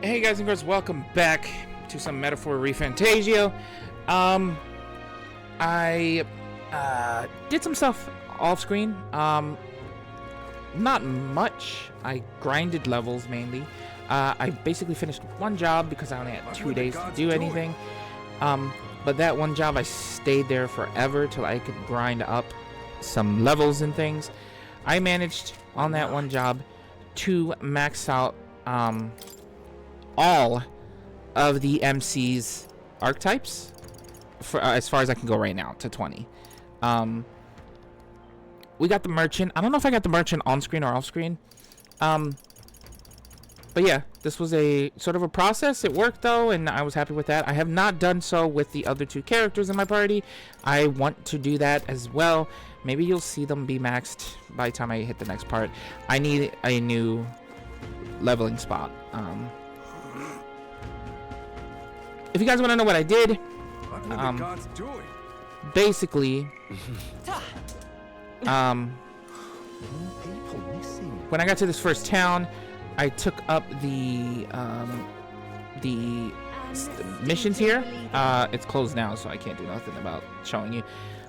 Hey guys and girls, welcome back to some Metaphor ReFantazio. I did some stuff off screen. Not much. I grinded levels mainly. I basically finished one job because I only had 2 days to do anything. But that one job I stayed there forever till I could grind up some levels and things. I managed on that one job to max out all of the MC's archetypes for as far as I can go right now to 20. We got the merchant. I don't know if I got the merchant on screen or off screen. But yeah, this was a sort of a process. It worked though, and I was happy with that. I have not done so with the other 2 characters in my party. I want to do that as well. Maybe you'll see them be maxed by the time I hit the next part. I need a new leveling spot. If you guys want to know what I did, basically, when I got to this first town, I took up the missions here. It's closed now, so I can't do nothing about showing you.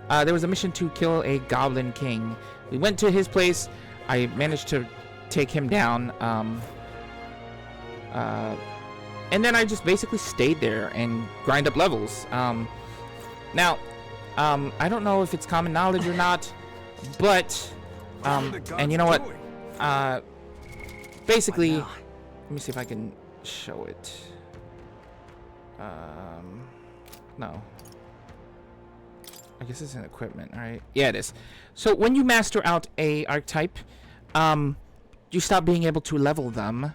There was a mission to kill a goblin king. We went to his place. I managed to take him down. And then I just basically stayed there and grind up levels. Now, I don't know if it's common knowledge or not, but, and you know what? Basically, let me see if I can show it. No. I guess it's in equipment, right? Yeah, it is. So when you master out a archetype, you stop being able to level them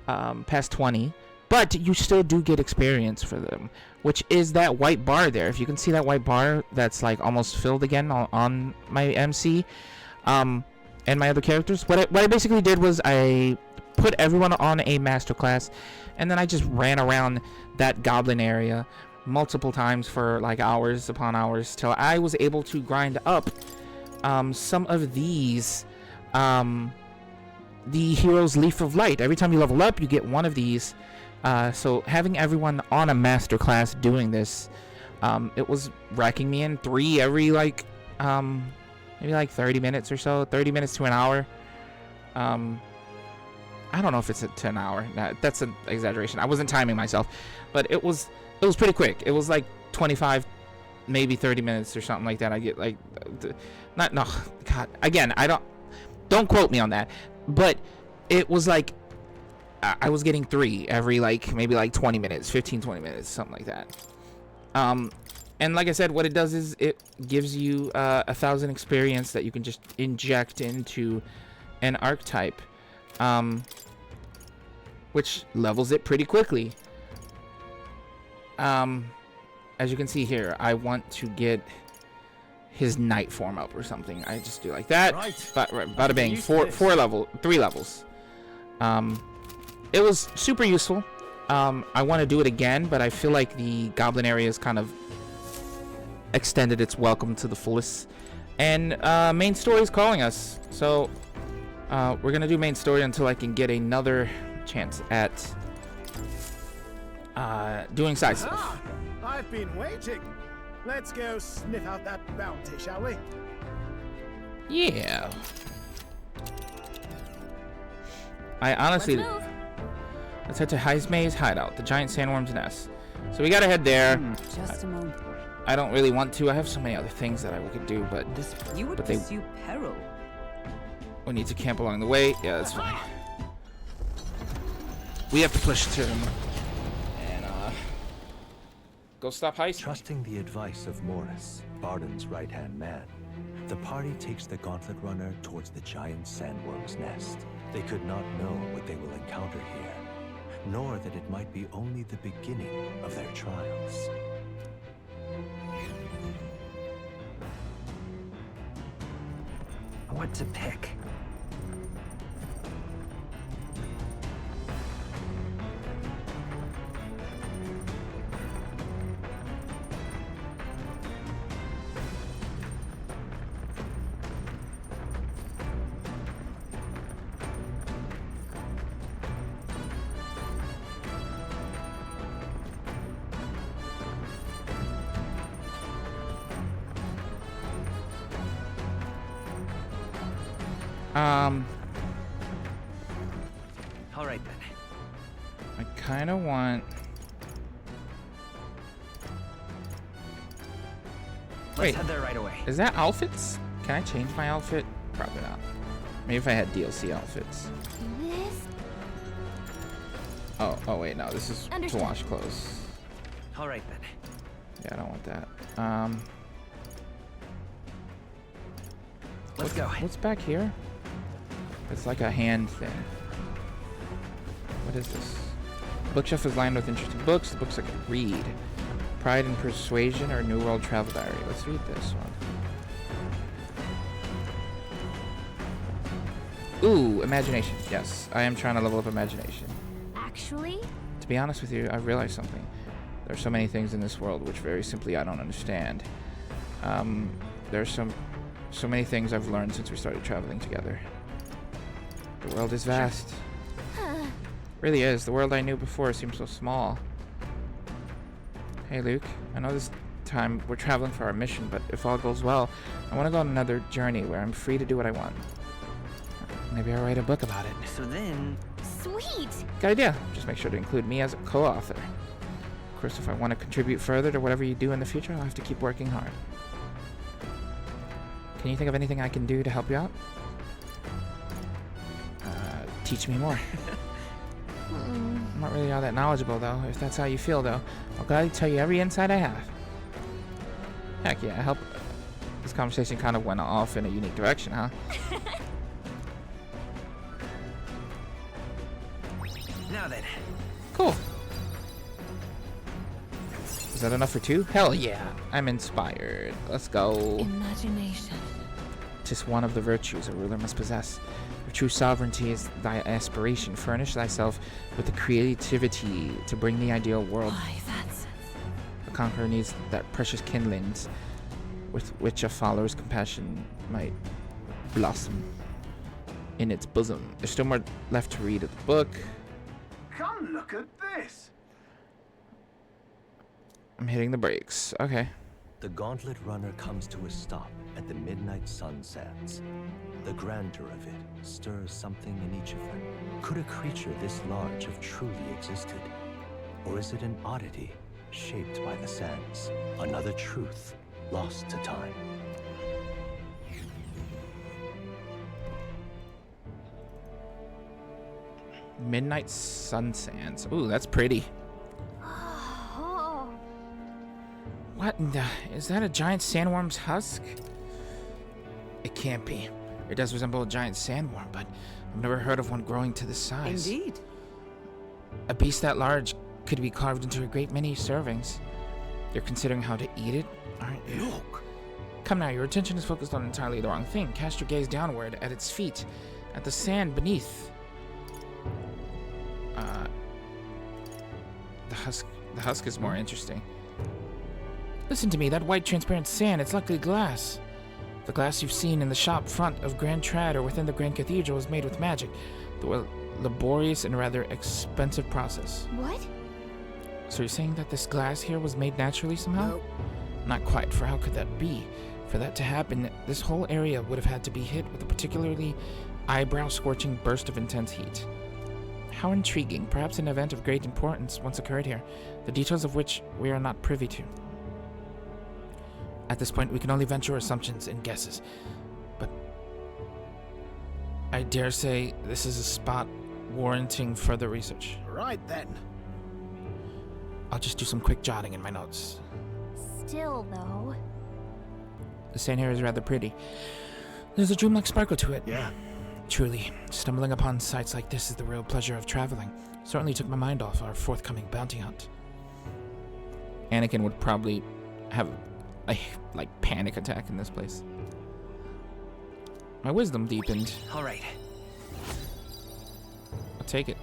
past 20. But you still do get experience for them, which is that white bar there. If you can see that white bar that's like almost filled again on my MC and my other characters. What I basically did was I put everyone on a master class, and then I just ran around that goblin area multiple times for like hours upon hours till I was able to grind up some of these the hero's leaf of light. Every time you level up, you get one of these. So having everyone on a master class doing this, it was racking me in 3 every like maybe like 30 minutes or so, 30 minutes to an hour. I don't know if it's to an hour. That's an exaggeration. I wasn't timing myself, but it was pretty quick. It was like 25, maybe 30 minutes or something like that. I get like God, again, don't quote me on that, but it was like I was getting 3 every like maybe like 20 minutes, 15-20 minutes, something like that. And like I said, what it does is it gives you 1,000 experience that you can just inject into an archetype, which levels it pretty quickly. As you can see here, I want to get his knight form up or something. I just do like that. Right. Bada bang. 3 levels. It was super useful. I want to do it again, but I feel like the goblin area has kind of extended its welcome to the fullest. And main story is calling us. So we're going to do main story until I can get another chance at doing side stuff. I've been waiting. Let's go sniff out that bounty, shall we? Yeah. I honestly... Let's head to Heismay's hideout, the giant sandworm's nest. So we gotta head there. Just a moment. I don't really want to. I have so many other things that I could do, but You would pursue peril. we need to camp along the way. Yeah, that's fine. We have to push to him and go stop Heismay. Trusting the advice of Morris, Barden's right-hand man, the party takes the gauntlet runner towards the giant sandworm's nest. They could not know what they will encounter here, nor that it might be only the beginning of their trials. What to pick? All right then. I kind of want. Let's Wait, head there right away. is that outfits? Can I change my outfit? Probably not. Maybe if I had DLC outfits. This? Oh wait, no. This is Understood. to wash clothes. All right then. Yeah, I don't want that. Let's go. What's back here? It's like a hand thing. What is this? Bookshelf is lined with interesting books. The books I could read. Pride and Persuasion or New World Travel Diary. Let's read this one. Ooh, imagination. Yes, I am trying to level up imagination. Actually? To be honest with you, I've realized something. There are so many things in this world which very simply I don't understand. There are so many things I've learned since we started traveling together. The world is vast. Really is. The world I knew before seems so small. Hey Luke, I know this time we're traveling for our mission, but if all goes well, I want to go on another journey where I'm free to do what I want. Maybe I'll write a book about it. So then, Sweet! Good idea. Just make sure to include me as a co-author. Of course, if I want to contribute further to whatever you do in the future, I'll have to keep working hard. Can you think of anything I can do to help you out? Teach me more. I'm not really all that knowledgeable, though. If that's how you feel, though, I'll gladly tell you every insight I have. Heck yeah, I hope this conversation kind of went off in a unique direction, huh? now then. Cool. Is that enough for two? Hell yeah, I'm inspired. Let's go. Imagination. 'Tis one of the virtues a ruler must possess. Your true sovereignty is thy aspiration. Furnish thyself with the creativity to bring the ideal world. Why, that's... A conqueror needs that precious kindlings with which a follower's compassion might blossom in its bosom. There's still more left to read of the book. Come look at this. I'm hitting the brakes. Okay. The gauntlet runner comes to a stop at the midnight sun sands. The grandeur of it stirs something in each of them. Could a creature this large have truly existed? Or is it an oddity shaped by the sands? Another truth lost to time. Midnight Sun Sands. Ooh, that's pretty. Oh. What in the... Is that a giant sandworm's husk? It can't be. It does resemble a giant sandworm, but I've never heard of one growing to this size. Indeed. A beast that large could be carved into a great many servings. You're considering how to eat it, aren't you? Look. Come now, your attention is focused on entirely the wrong thing. Cast your gaze downward at its feet, at the sand beneath. The husk is more interesting. Listen to me, that white transparent sand, it's likely glass. The glass you've seen in the shop front of Grand Trad or within the Grand Cathedral is made with magic. The laborious and rather expensive process. What? So you're saying that this glass here was made naturally somehow? No. Not quite, for how could that be? For that to happen, this whole area would have had to be hit with a particularly eyebrow-scorching burst of intense heat. How intriguing. Perhaps an event of great importance once occurred here, the details of which we are not privy to. At this point, we can only venture assumptions and guesses. But I dare say this is a spot warranting further research. Right then. I'll just do some quick jotting in my notes. Still, though. The sand here is rather pretty. There's a dreamlike sparkle to it. Yeah. Truly, stumbling upon sights like this is the real pleasure of traveling. Certainly took my mind off our forthcoming bounty hunt. Anakin would probably have a panic attack in this place. My wisdom deepened. All right. I'll take it.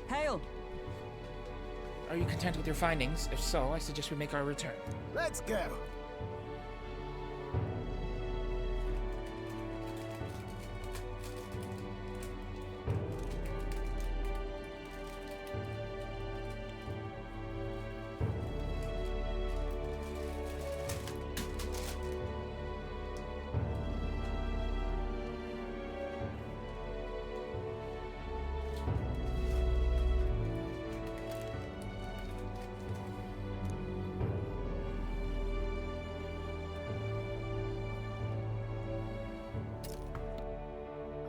Hail! Are you content with your findings? If so, I suggest we make our return. Let's go.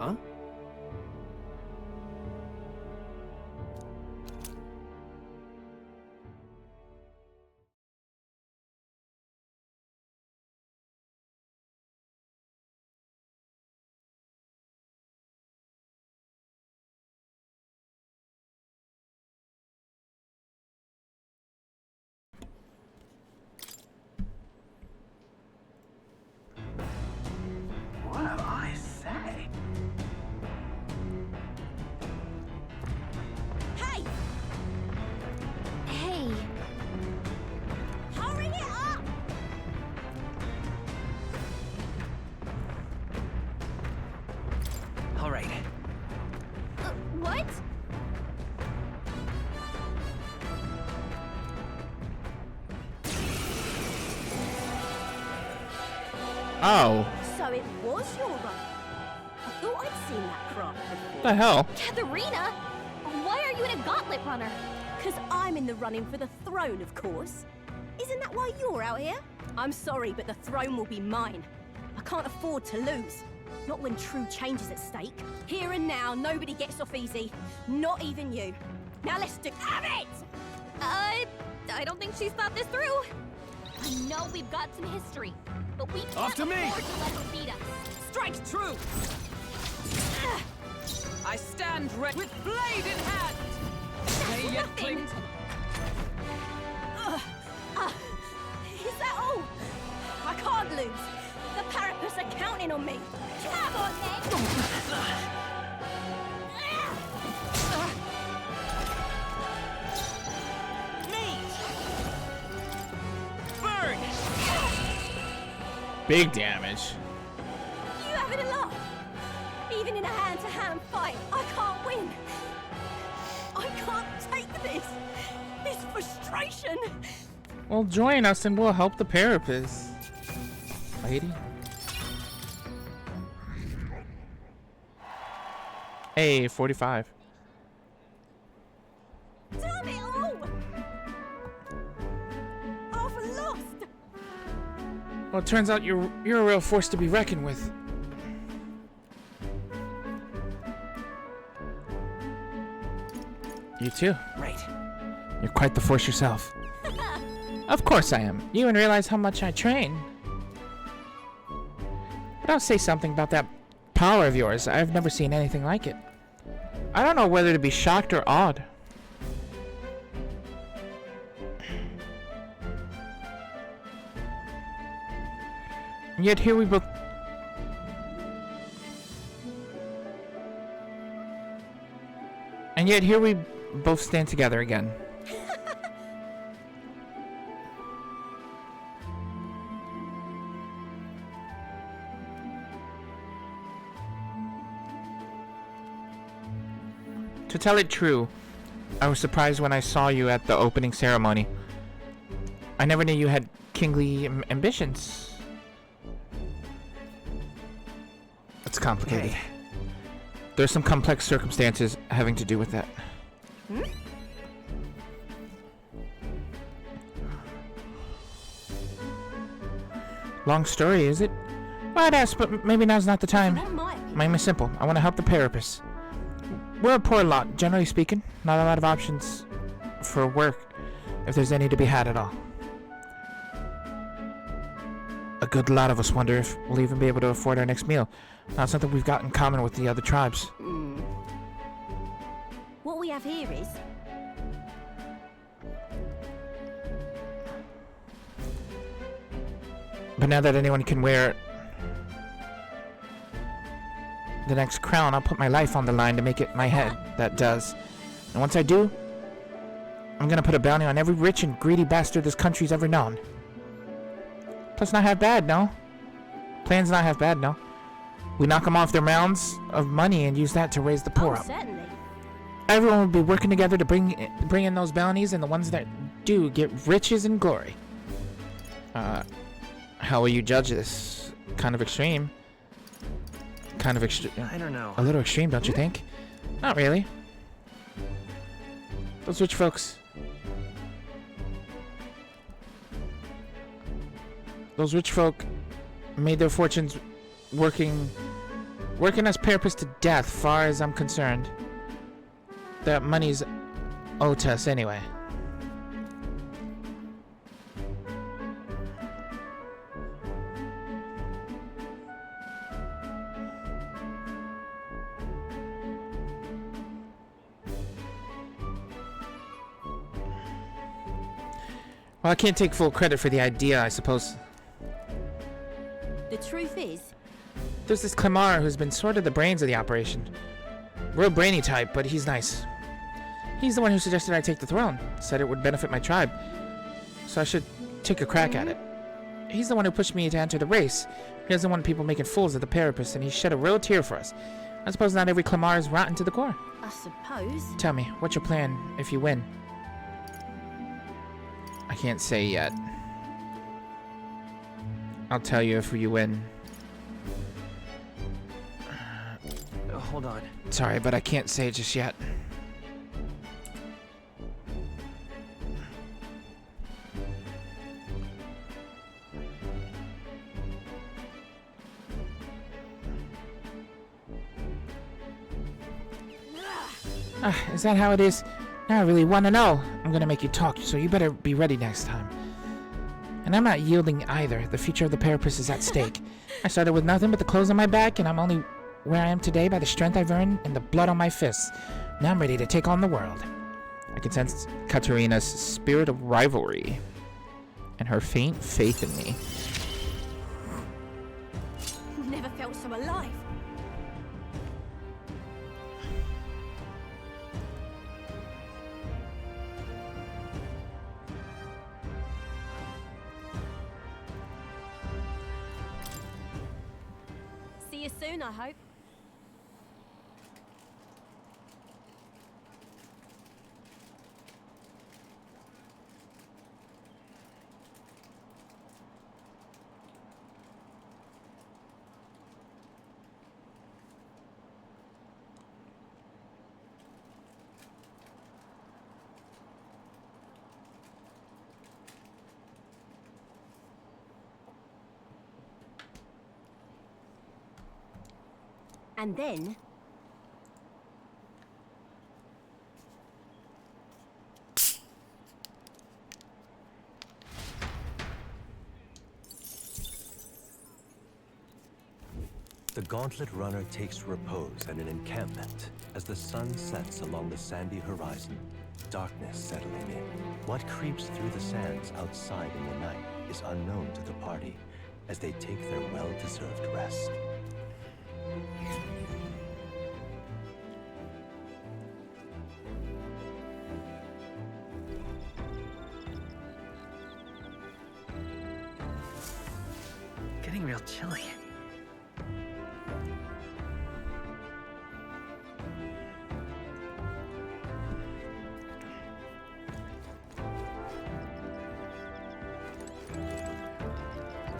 Huh? What do I say? Hey! Hey! Hurry it up! All right. What? Oh, So it was your run. I thought I'd seen that craft before. what the hell? Katharina! Why are you in a gauntlet runner? Because I'm in the running for the throne, of course. Isn't that why you're out here? I'm sorry, but the throne will be mine. I can't afford to lose. Not when true change is at stake. Here and now, nobody gets off easy. Not even you. Now let's do... Have it! I don't think she's thought this through. I know we've got some history, but we can't Off to me! afford to let her beat us. Strike true! I stand ready with blade in hand! May yet Nothing. cling to Is that all? I can't lose. The Parapus are counting on me. Come on, then. burn! Big damage. You having a laugh? Even in a hand-to-hand fight, I can't win. I can't take this. This frustration. Well, join us and we'll help the Parapus. Lady. Hey, 45. Damn it all! I've lost. Well, it turns out you're a real force to be reckoned with. You too. Right. You're quite the force yourself. Of course I am. You even realize how much I train. But I'll say something about that power of yours. I've never seen anything like it. I don't know whether to be shocked or awed. And yet here we both... And yet here we both stand together again. To tell it true, I was surprised when I saw you at the opening ceremony. I never knew you had kingly ambitions. It's complicated. Hey. There's some complex circumstances having to do with that. Long story, is it? Well, I'd ask, but maybe now's not the time. Not my opinion. My aim is simple. I want to help the Parapus. We're a poor lot, generally speaking. Not a lot of options for work, if there's any to be had at all. A good lot of us wonder if we'll even be able to afford our next meal. Not something we've got in common with the other tribes. What we have here is But now that anyone can wear the next crown, I'll put my life on the line to make it my head that does. And once I do, I'm gonna put a bounty on every rich and greedy bastard this country's ever known. Plus not half bad, no? Plan's not half bad, no? We knock them off their mounds of money and use that to raise the poor up. certainly. Everyone will be working together to bring in those bounties, and the ones that do get riches and glory. How will you judge this? Kind of extreme. Kind of extreme. I don't know. A little extreme, don't you think? Not really. Those rich folks. Those rich folk made their fortunes working Working as parapist to death, far as I'm concerned. That money's owed to us anyway. Well, I can't take full credit for the idea, I suppose. The truth is, There's this Clemar who's been sort of the brains of the operation. Real brainy type, but he's nice. He's the one who suggested I take the throne. Said it would benefit my tribe. So I should take a crack at it. He's the one who pushed me to enter the race. He doesn't want people making fools of the Parapus, and he shed a real tear for us. I suppose not every Clemar is rotten to the core. I suppose. Tell me, what's your plan if you win? I can't say yet. I'll tell you if you win. Hold on. Sorry, but I can't say it just yet. Is that how it is? Now I really want to know. I'm gonna make you talk, so you better be ready next time. And I'm not yielding either. The future of the Parapus is at stake. I started with nothing but the clothes on my back, and I'm only where I am today by the strength I've earned and the blood on my fists. Now I'm ready to take on the world. I can sense Katarina's spirit of rivalry and her faint faith in me. Never felt so alive. See you soon, I hope. And then... The Gauntlet Runner takes repose at an encampment as the sun sets along the sandy horizon, darkness settling in. What creeps through the sands outside in the night is unknown to the party as they take their well-deserved rest. Getting real chilly.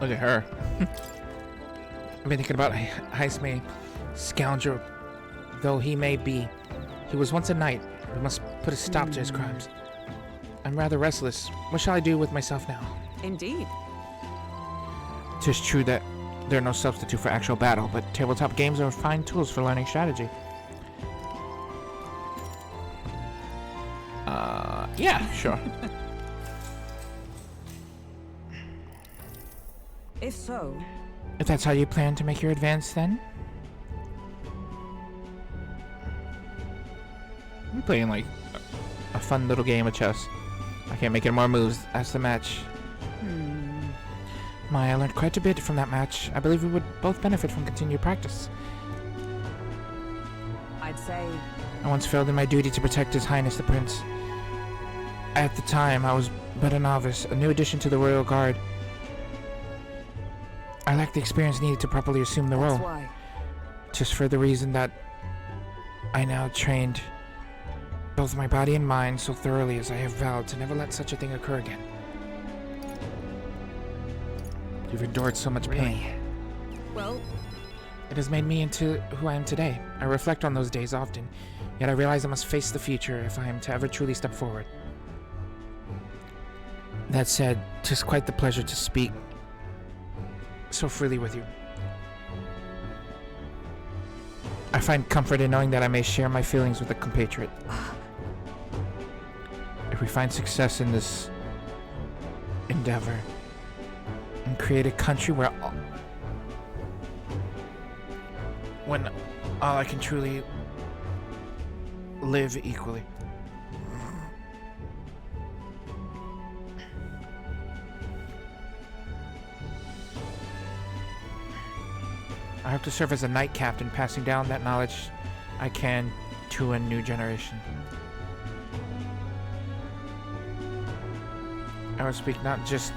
Look at her. I've been thinking about Heisme, scoundrel though he may be. He was once a knight. We must put a stop to his crimes. I'm rather restless. What shall I do with myself now? Indeed. 'Tis true that they're no substitute for actual battle, but tabletop games are fine tools for learning strategy. Yeah, sure. If so, If that's how you plan to make your advance, then? I'm playing like a fun little game of chess. I can't make any more moves. That's the match. I learned quite a bit from that match. I believe we would both benefit from continued practice. I'd say I once failed in my duty to protect His Highness the Prince. At the time, I was but a novice, a new addition to the Royal Guard. I lacked the experience needed to properly assume the that's role. why. Just for the reason that I now trained both my body and mind so thoroughly as I have vowed to never let such a thing occur again. You've endured so much pain. Well, It has made me into who I am today. I reflect on those days often, yet I realize I must face the future if I am to ever truly step forward. That said, 'tis quite the pleasure to speak so freely with you. I find comfort in knowing that I may share my feelings with a compatriot. If we find success in this endeavor and create a country where when all I can truly live equally. I hope to serve as a knight captain, passing down that knowledge I can to a new generation. I will speak not just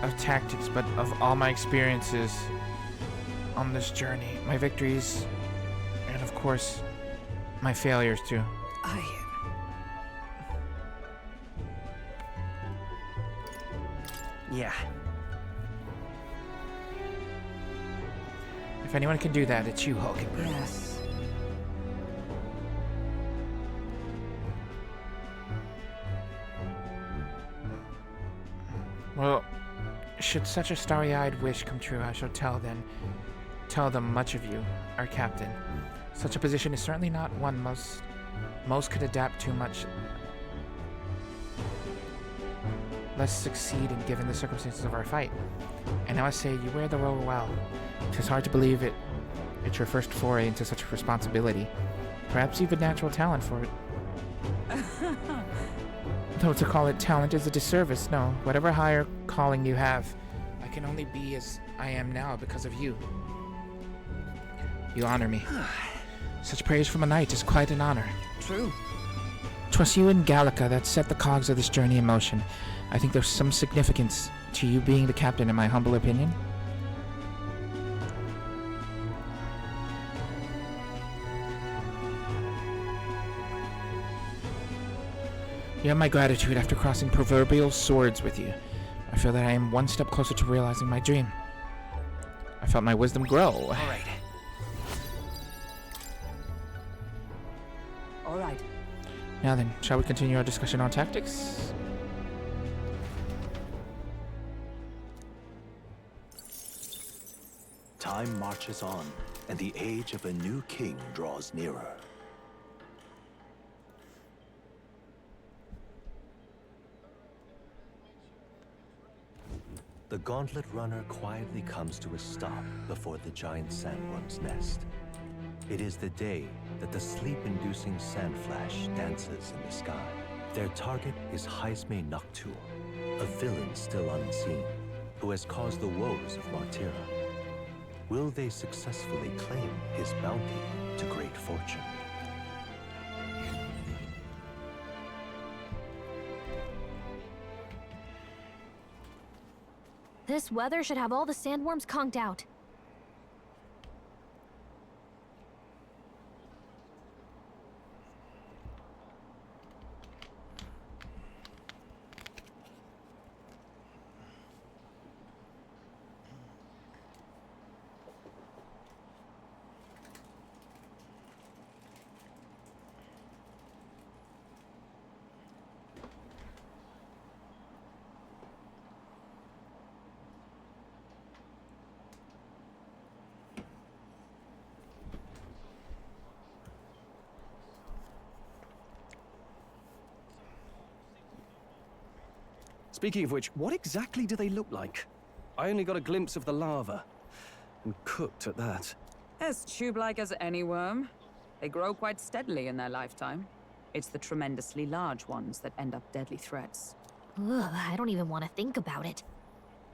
of tactics, but of all my experiences on this journey, my victories, and of course, my failures too. Yeah. If anyone can do that, it's you, Hulkenberg. Yes. Well, should such a starry-eyed wish come true, I shall tell them much of you, our captain. Such a position is certainly not one most could adapt to much less succeed in given the circumstances of our fight. And now I say you wear the role well. 'Tis hard to believe it's your first foray into such a responsibility. Perhaps you've a natural talent for it. Though to call it talent is a disservice, no. Whatever higher calling you have, I can only be as I am now because of you. You honor me. Such praise from a knight is quite an honor. True. 'Twas you and Gallica that set the cogs of this journey in motion. I think there's some significance to you being the captain, in my humble opinion. You have my gratitude after crossing proverbial swords with you. I feel that I am one step closer to realizing my dream. I felt my wisdom grow. All right. All right. Now then, shall we continue our discussion on tactics? Time marches on, and the age of a new king draws nearer. The gauntlet runner quietly comes to a stop before the giant sandworm's nest. It is the day that the sleep-inducing sand flash dances in the sky. Their target is Haisme Noctul, a villain still unseen, who has caused the woes of Martira. Will they successfully claim his bounty to great fortune? This weather should have all the sandworms conked out. Speaking of which, what exactly do they look like? I only got a glimpse of the larva. And cooked at that. As tube-like as any worm. They grow quite steadily in their lifetime. It's the tremendously large ones that end up deadly threats. Ugh, I don't even want to think about it.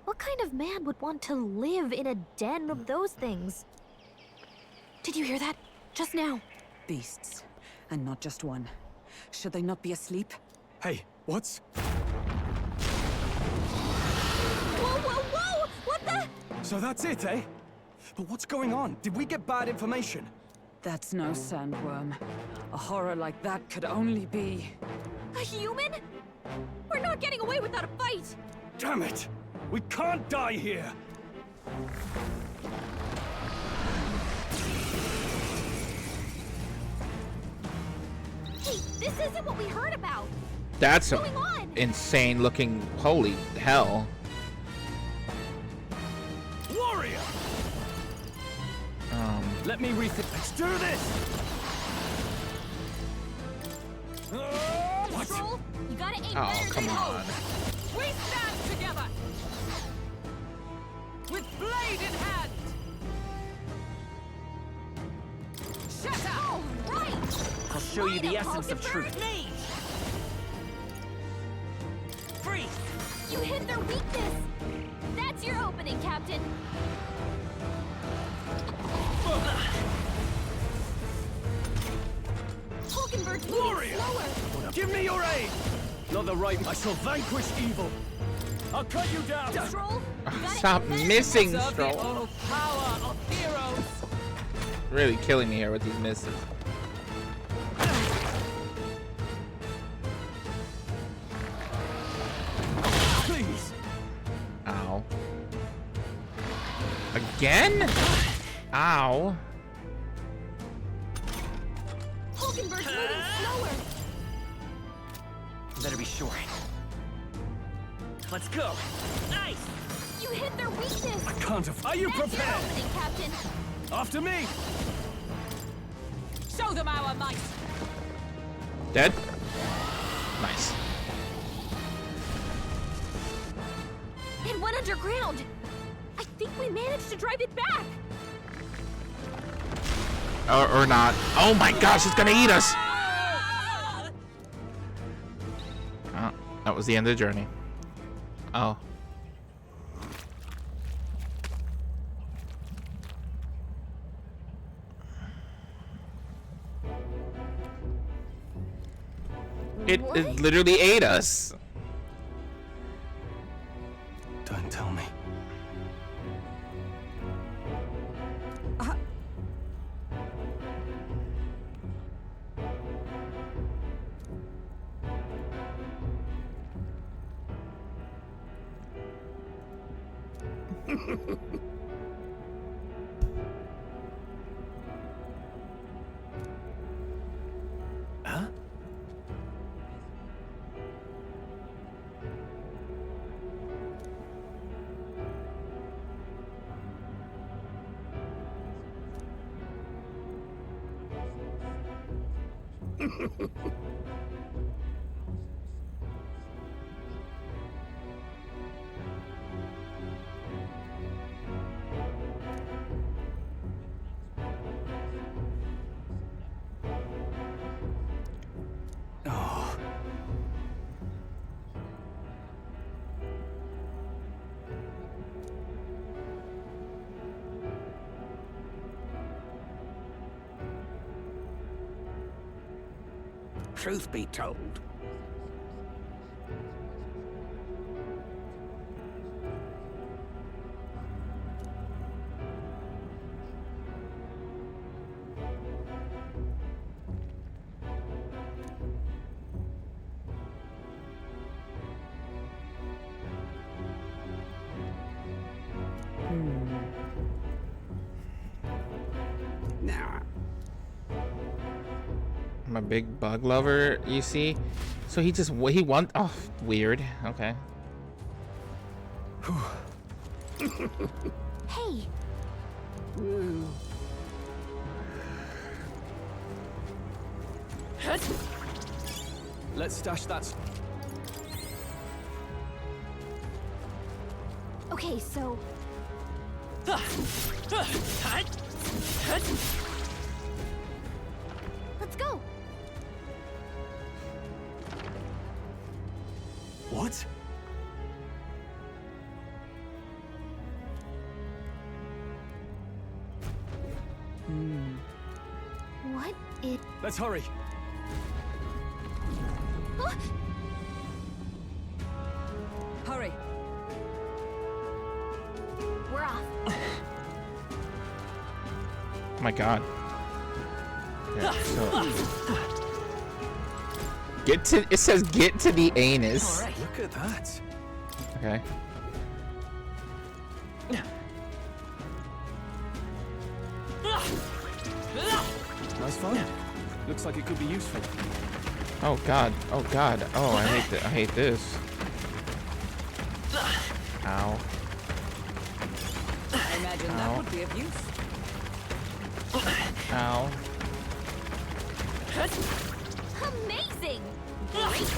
What kind of man would want to live in a den of those things? Did you hear that? Just now. Beasts. And not just one. Should they not be asleep? Hey, what's... Whoa, whoa, whoa! What the? So that's it, eh? But what's going on? Did we get bad information? That's no sandworm. A horror like that could only be... A human? We're not getting away without a fight! Damn it! We can't die here! Hey, this isn't what we heard about! That's What's going on? insane looking. Holy hell. Warrior! Let me refit. Let's do this! What? Troll, you gotta aim Oh, better come than on. We stand together! With blade in hand! Shatter! All right! I'll show you the Line up, essence of Mockingbird. truth. Freeze! You hit their weakness! That's your opening, Captain! Mockingbird moving slower! Give me your aid! Not the right. I shall vanquish evil. I'll cut you down. Troll, you gotta Stop aim better missing, Serve the Stroll. old power of heroes! Really killing me here with these misses. Please. Ow. Again? Ow. Mockingbird moving slower! Better be sure. Let's go. Nice! You hit their weakness! I can't. Are you That's your prepared? opening, Captain! After me. Show them our might! Dead? Nice. It went underground! I think we managed to drive it back! Or not. Oh my gosh, it's gonna eat us! Oh, that was the end of the journey. Oh. It literally ate us. Don't tell me. Huh? Oh. Truth be told, now I'm a big bug lover, you see? So he just, he want, oh, weird. Okay. Hey! Let's stash that. Okay, so... Let's go! What? What it... Let's hurry. Huh? Hurry! We're off. Oh my god. Okay, so get to, it says get to the anus. All right. Look at that. Okay. Nice fun. Looks like it could be useful. Oh god. Oh god. Oh, I hate I hate this. Ow. I imagine Ow. that would be of use. Ow. Amazing! Great.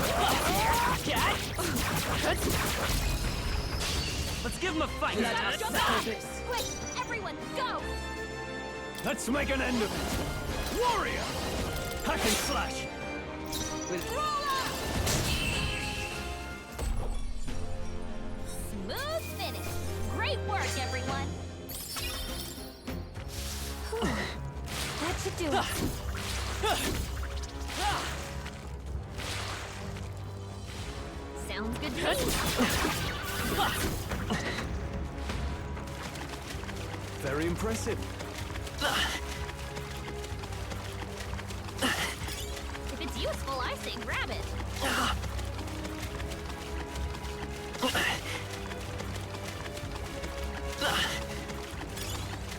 Let's give him a fight. Quick, everyone, go! Let's make an end of it. Warrior! Hack and slash! Smooth finish. Great work, everyone. That should do it. Sounds good to me. Very impressive. If it's useful, I say grab it.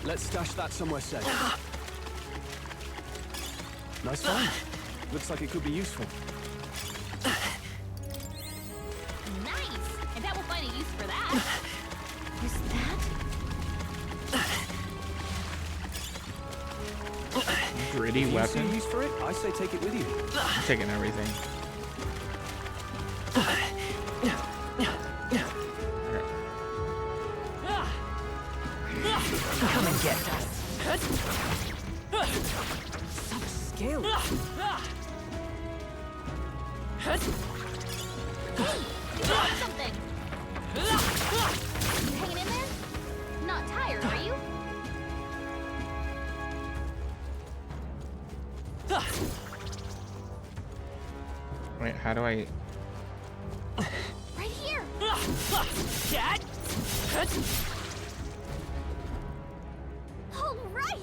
Let's stash that somewhere safe. Nice find. Looks like it could be useful. Nice! I bet we'll find a use for that. Is that? Gritty You see a weapon. use for it? I say take it with you. I'm taking everything. Come and get us. Such skill. Hey, you got something! You hanging in there? Not tired, are you? Wait, how do I... Right here! Dad? All right!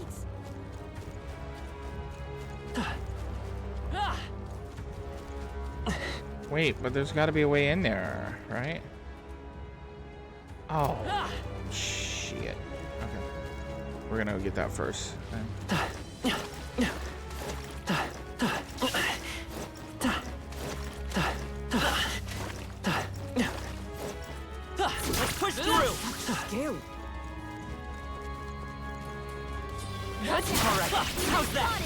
Wait, but there's got to be a way in there, right? Oh, shit. Okay. We're gonna go get that first. then. Let's push through. Skill. All right. How's that?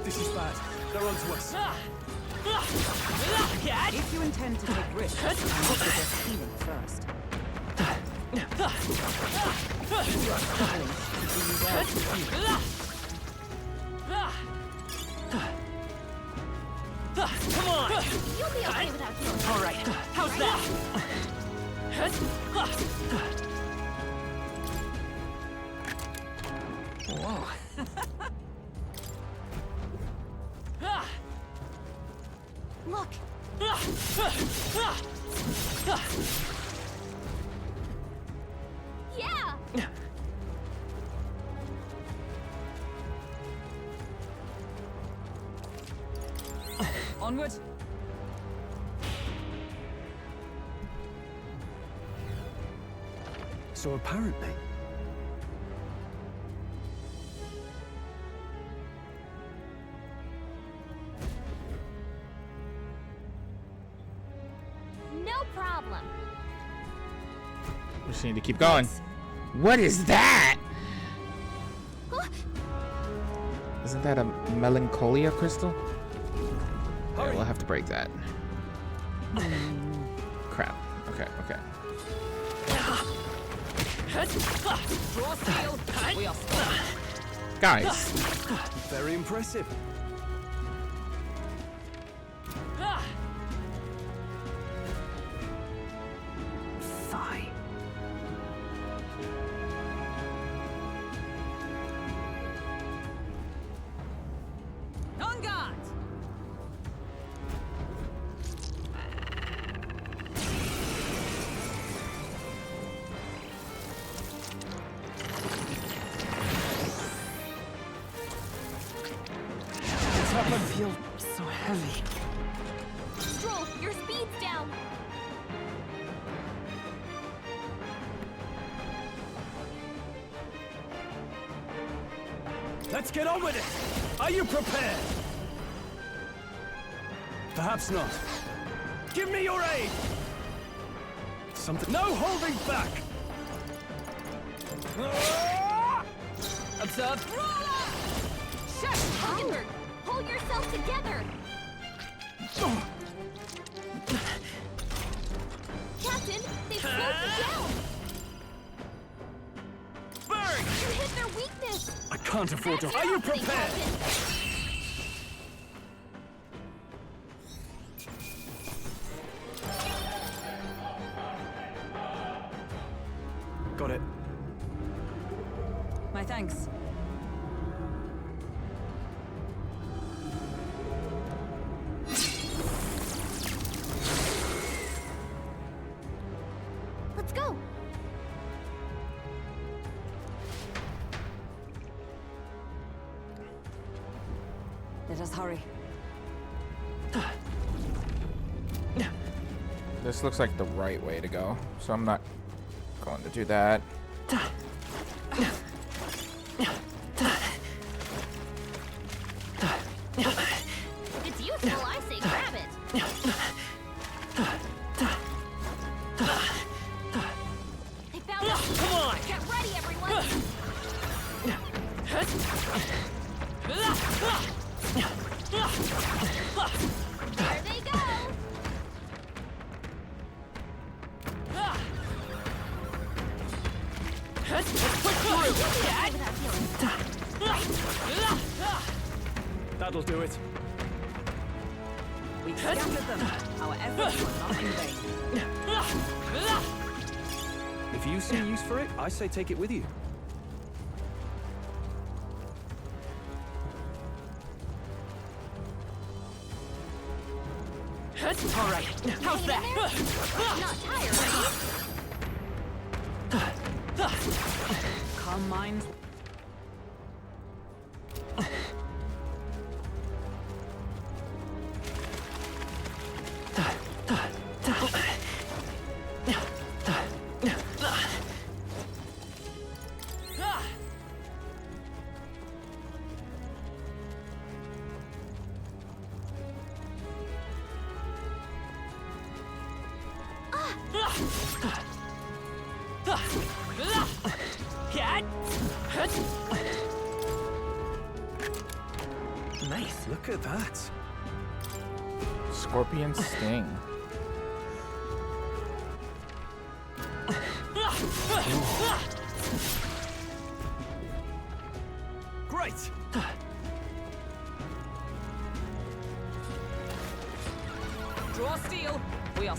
This is bad. They're onto us. Dad? If you intend to take risks, I must suggest healing first. You are challenged to do well to heal. Come on. You'll be okay without healing. All right. How's that? Whoa. Look, yeah! Onward. So apparently... No problem. We just need to keep going. What is that? Huh? Isn't that a melancholia crystal? Okay, Hurry. we'll have to break that. Crap. Okay, okay. Draw steel. We are stopped. Guys, Very impressive. Fine. On guard! I feel so heavy. Stroll, your speed's down. Let's get on with it! Are you prepared? Perhaps not. Give me your aid! Something... No holding back! Deserve. Hulkenberg, pull yourself together! Captain, they've slowed you down! Burn! You hit their weakness! I can't afford to. That's Are you happening, prepared? Captain. Got it. My thanks. Let's go! Let us hurry. This looks like the right way to go, so I'm not going to do that. If it's useful, I say grab it! They found us! Come on! Get ready, everyone! There they go! Over that feeling. That'll do it. We scattered them. Our efforts were not in vain. If you see use for it, I say take it with you. All right. How's Hanging in that? there? Not tired, are you? Calm minds. Nice. Look at that. Scorpion sting. Great. Draw steel. We are.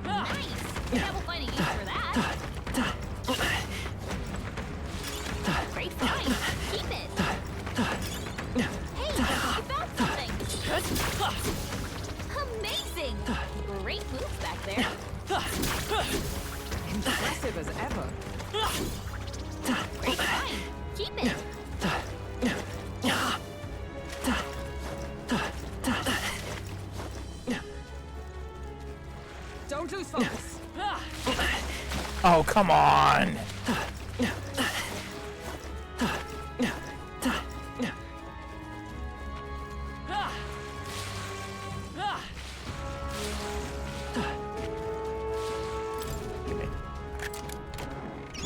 Nice! Yeah, we'll find a use for that. Great find! Keep it! Hey, you found something! Amazing! Great moves back there. Impressive as ever. Great find! Keep it! Don't lose focus. Oh, come on!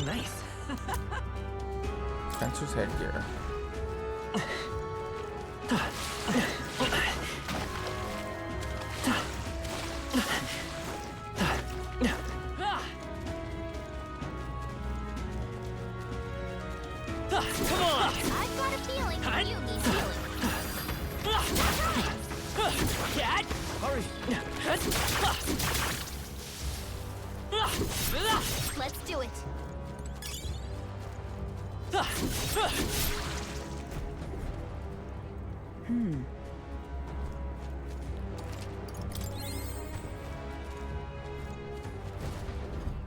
Nice. Spencer's headgear. Come on! I've got a feeling you need healing. Cat! Hurry. Let's do it.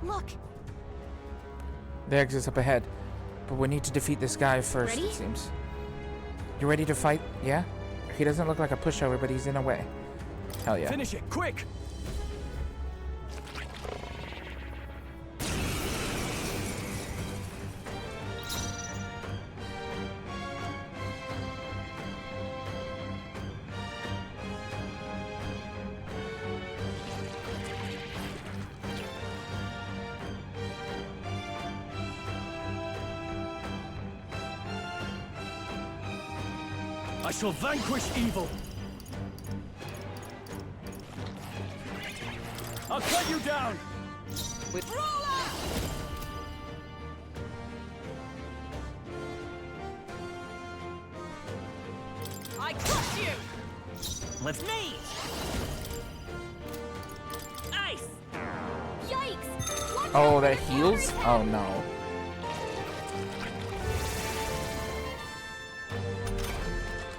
Look, The exit's up ahead. But we need to defeat this guy first, Ready? it seems. You ready to fight? Yeah? He doesn't look like a pushover, but he's in a way. Hell yeah. Finish it, quick! I shall vanquish evil. I'll cut you down. With I crush you! Let's meet! Ice! Yikes! Watch Oh, out, that there's heals? water Oh in no.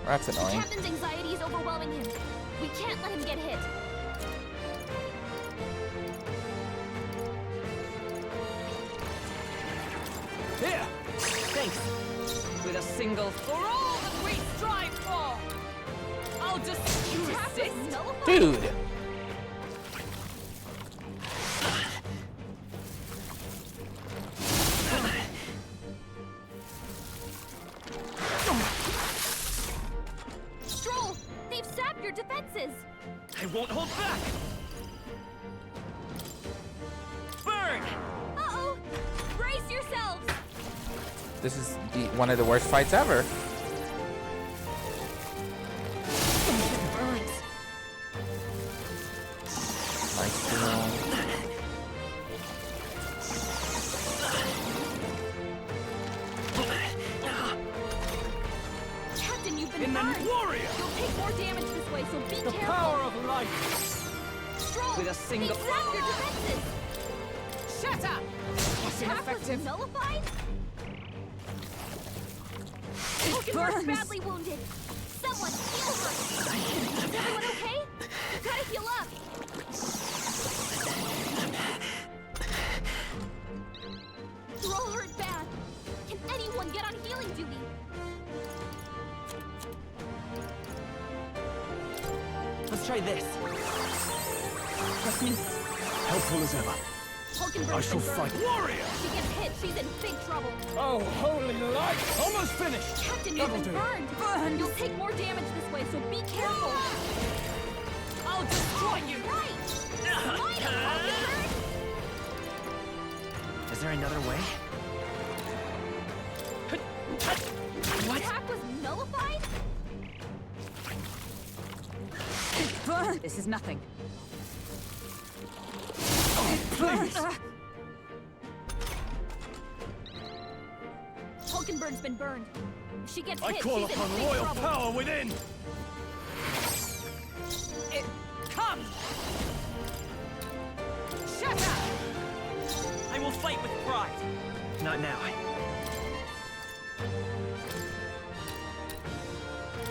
That's The annoying. captain's anxiety is overwhelming him. We can't let him get hit. Here. Thanks. with a single for all that we strive for! I'll just resist! Dude! Stroll! They've sapped your defenses! I won't hold back! Burn! Uh-oh! Brace yourselves! This is one of the worst fights ever. Burns. Nice deal. Captain, you've been In the burned! warrior! You'll take more damage this way, so be The careful! power of life! Stroll! With a single- They've sapped your defenses! Shut up! Attack was Ineffective. nullified? Hulkenberg's burns. badly wounded! Someone heal her! Is everyone okay? You gotta heal up! You're all hurt bad. Can anyone get on healing duty? Let's try this. Trust me. Helpful as ever. Hulkenberg's I shall been burned. fight. Warrior! She gets hit, she's in big trouble. Oh, holy light! Almost finished! Captain, you've That'll been do. burned. Burned. You'll take more damage this way, so be careful. I'll destroy you! Right! Line up, Hulkenberg! Is there another way? The attack was nullified? Burn! This is nothing. Please! Hulkenberg's been burned. If she gets I hit, call she's upon in big royal trouble. power within! It comes! Shut up! I will fight with pride. Not now.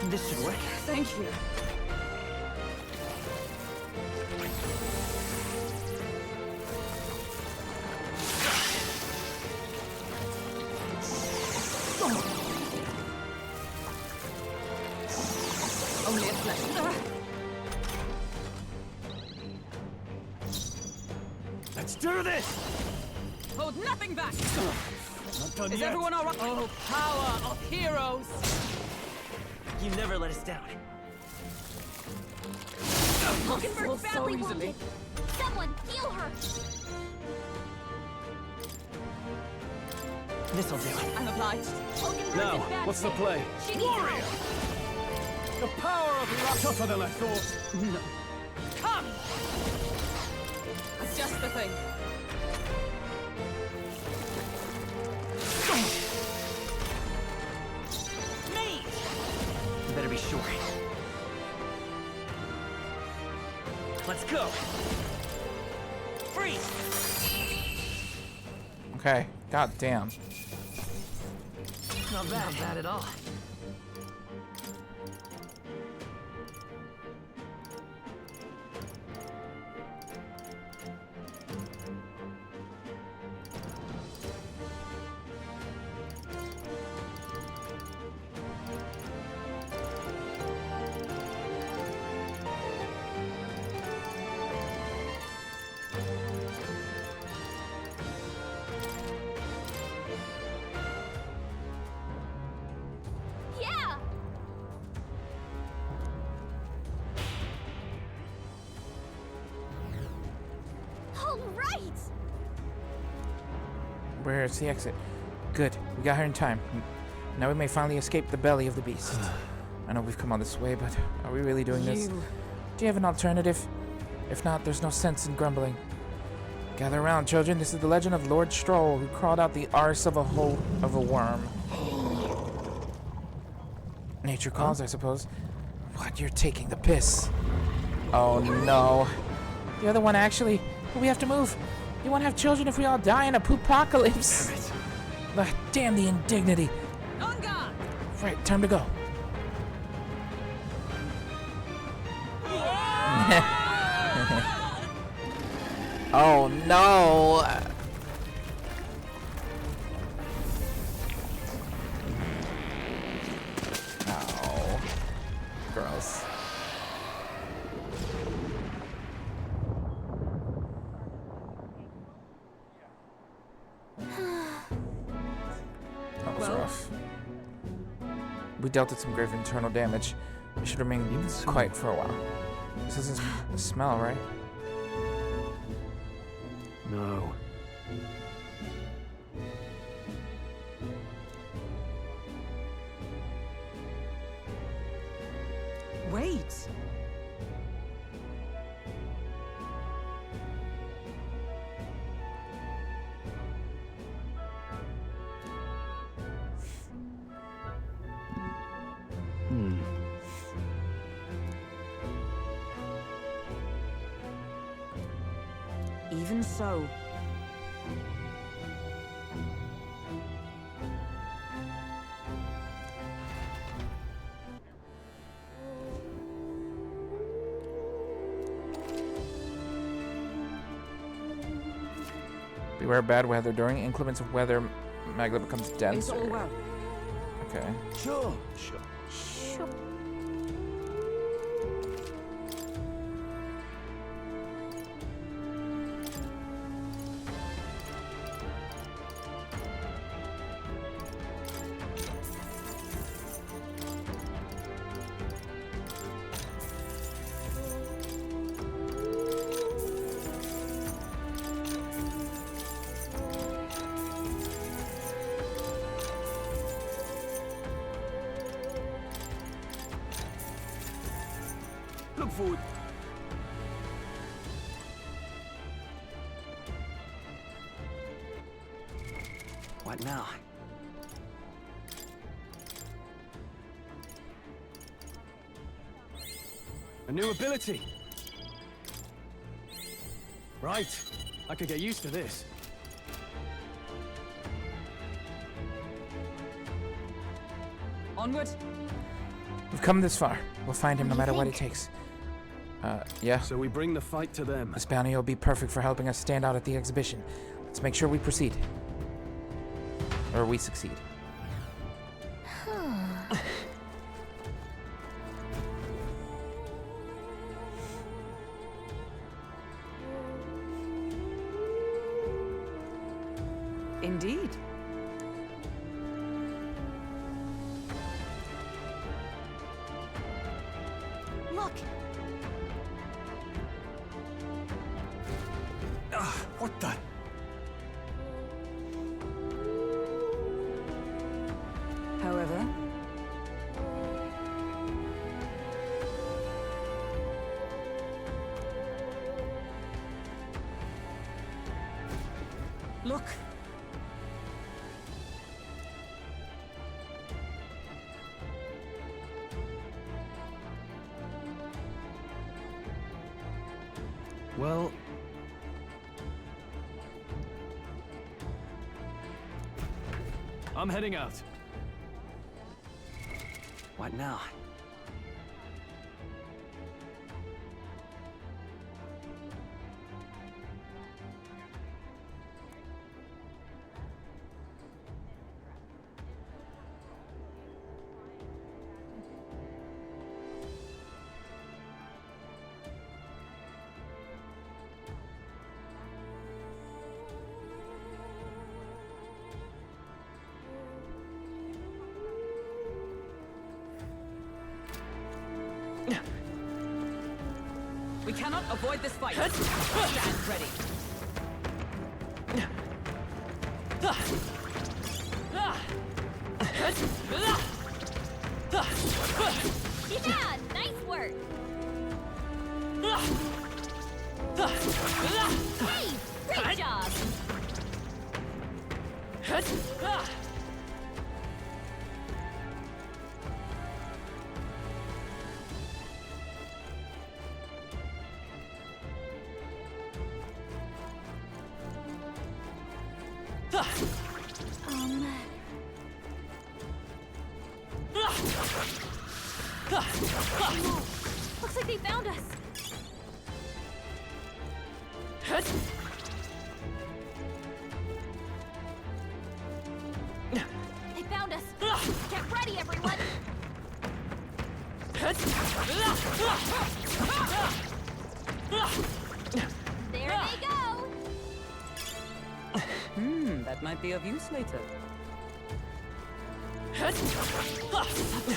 This should work. Thank you. Only a flesh. Let's do this! Hold nothing back! Not done Is yet. everyone alright? Oh, power of heroes! You never let us down. Hulkenberg's so badly easily. wounded. Someone heal her. This'll do. I'm obliged. Hulkenberg's Now, in bad what's the shape. play? She needs Warrior! help. The power of life! Tougher than I thought. Come! Just the thing. Me! You better be sure. Let's go. Freeze! Okay. God damn. Not bad at all. Yeah! All right! Where's the exit? Good. We got her in time. Now we may finally escape the belly of the beast. I know we've come all this way, but are we really doing this? You. Do you have an alternative? If not, there's no sense in grumbling. Gather around, children. This is the legend of Lord Stroll, who crawled out the arse of a hole of a worm. Nature calls, I suppose. What? You're taking the piss. Oh no. The other one actually. But we have to move. You won't have children if we all die in a poop-apocalypse. Damn the indignity. On guard! Right, time to go. Oh no! Oh, gross. That was rough. We dealt it some grave internal damage. We should remain quiet for a while. This doesn't smell right. No. Wait! Even so. Beware bad weather. During inclements of weather, magma becomes It's denser. all well. Okay. Sure. Look forward. What now? A new ability. Right. I could get used to this. Onward. We've come this far. We'll find him no matter what it takes. Yeah. So we bring the fight to them. This bounty will be perfect for helping us stand out at the exhibition. Let's make sure we proceed. Or we succeed. Indeed. Look, What the? However, look. Well... I'm heading out. What now? We cannot avoid this fight. Stand ready. Yeah, nice work. Hey, great job. Looks like they found us. They found us. Get ready, everyone. There they go. That might be of use later.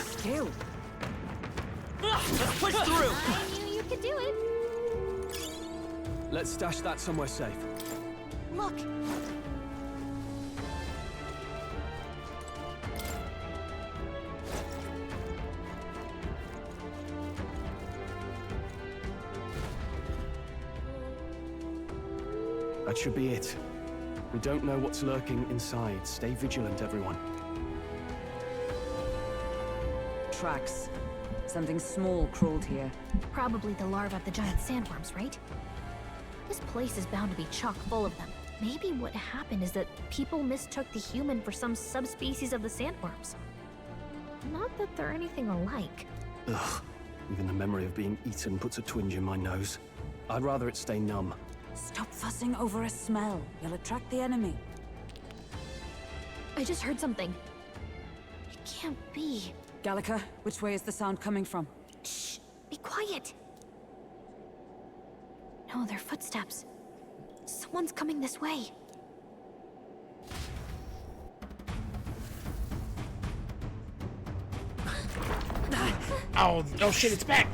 Skill. Let's push through! I knew you could do it. Let's stash that somewhere safe. Look. That should be it. We don't know what's lurking inside. Stay vigilant, everyone. Tracks. Something small crawled here. Probably the larvae of the giant sandworms, right? This place is bound to be chock full of them. Maybe what happened is that people mistook the human for some subspecies of the sandworms. Not that they're anything alike. Ugh. Even the memory of being eaten puts a twinge in my nose. I'd rather it stay numb. Stop fussing over a smell. You'll attract the enemy. I just heard something. It can't be. Gallica, which way is the sound coming from? Shh! Be quiet! No, they're footsteps. Someone's coming this way. Oh shit, it's back!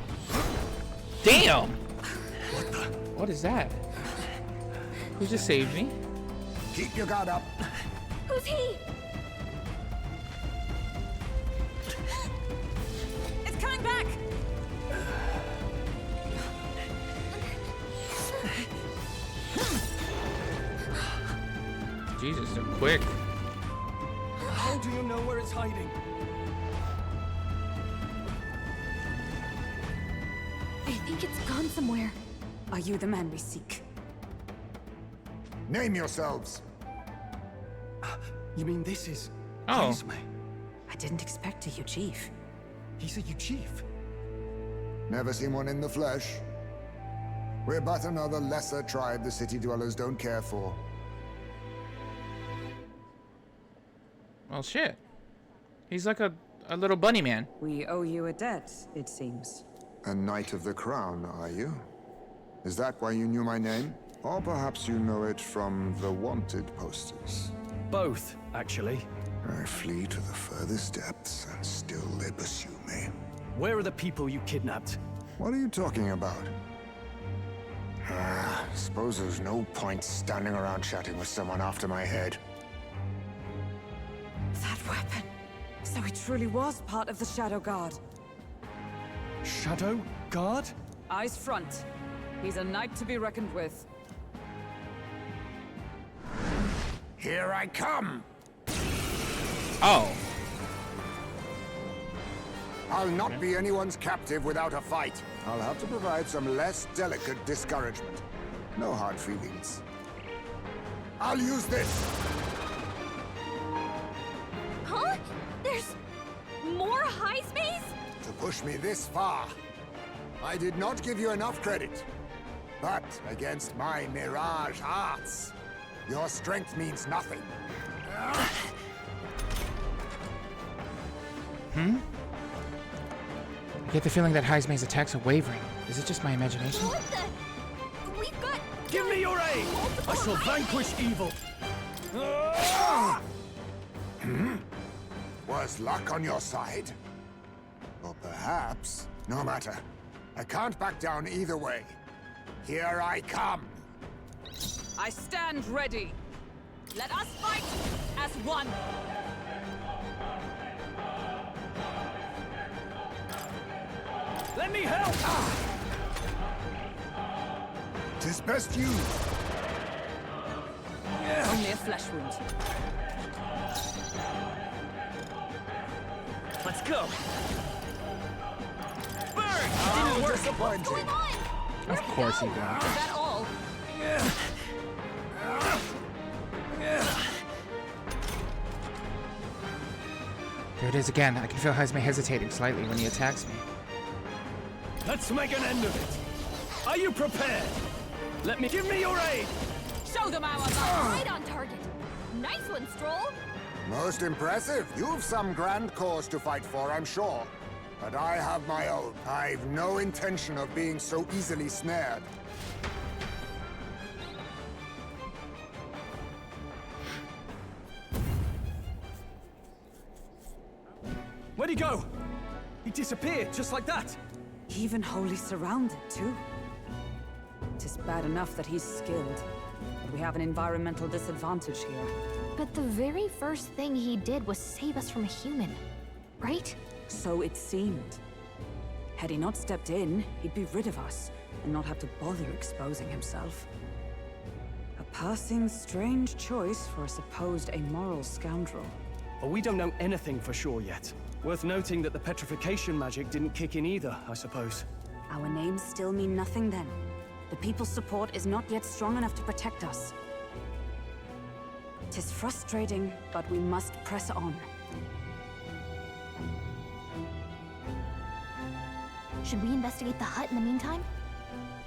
Damn! What is that? Who just saved me? Keep your guard up. Who's he? It's coming back! Jesus, they're quick. How do you know where it's hiding? I think it's gone somewhere. Are you the man we seek? Name yourselves. You mean this is... Oh. Esme? I didn't expect a chief. He's a chief. Never seen one in the flesh. We're but another lesser tribe the city dwellers don't care for. Well, shit. He's like a little bunny man. We owe you a debt, it seems. A Knight of the Crown, are you? Is that why you knew my name? Or perhaps you know it from the wanted posters? Both, actually. I flee to the furthest depths, and still they pursue me. Where are the people you kidnapped? What are you talking about? Suppose there's no point standing around chatting with someone after my head. That weapon. So he truly was part of the Shadow Guard. Shadow Guard? Eyes front. He's a knight to be reckoned with. Here I come! Oh. I'll not be anyone's captive without a fight. I'll have to provide some less delicate discouragement. No hard feelings. I'll use this! Huh? There's more high space? To push me this far. I did not give you enough credit. But against my mirage arts, your strength means nothing. I get the feeling that Heismei's attacks are wavering. Is it just my imagination? What the? We've got... Give me your aid! I shall vanquish evil! Was luck on your side? Or perhaps, no matter. I can't back down either way. Here I come. I stand ready. Let us fight as one. Let me help! Tis best you. Only a flesh wound. Let's go. Burn! How disappointing. Of course he will. Is that all? There it is again. I can feel Hazme hesitating slightly when he attacks me. Let's make an end of it. Are you prepared? Give me your aid! Show them ours. Right on target. Nice one, Stroll. Most impressive. You've some grand cause to fight for, I'm sure. But I have my own. I've no intention of being so easily snared. Where'd he go? He disappeared, just like that. Even wholly surrounded, too. Tis bad enough that he's skilled. But we have an environmental disadvantage here. But the very first thing he did was save us from a human, right? So it seemed. Had he not stepped in, he'd be rid of us, and not have to bother exposing himself. A passing strange choice for a supposed amoral scoundrel. But we don't know anything for sure yet. Worth noting that the petrification magic didn't kick in either, I suppose. Our names still mean nothing then. The people's support is not yet strong enough to protect us. 'Tis frustrating, but we must press on. Should we investigate the hut in the meantime?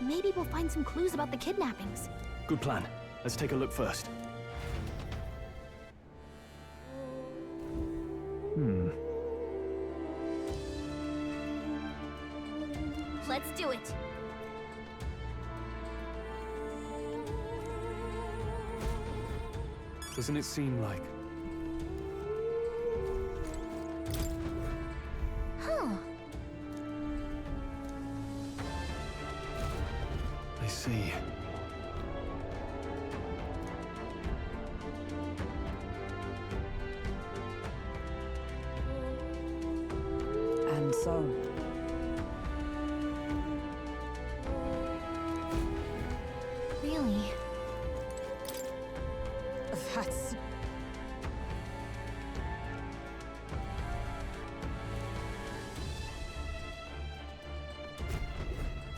Maybe we'll find some clues about the kidnappings. Good plan. Let's take a look first. Let's do it. Doesn't it seem like... Huh. I see. And so... Really? That's...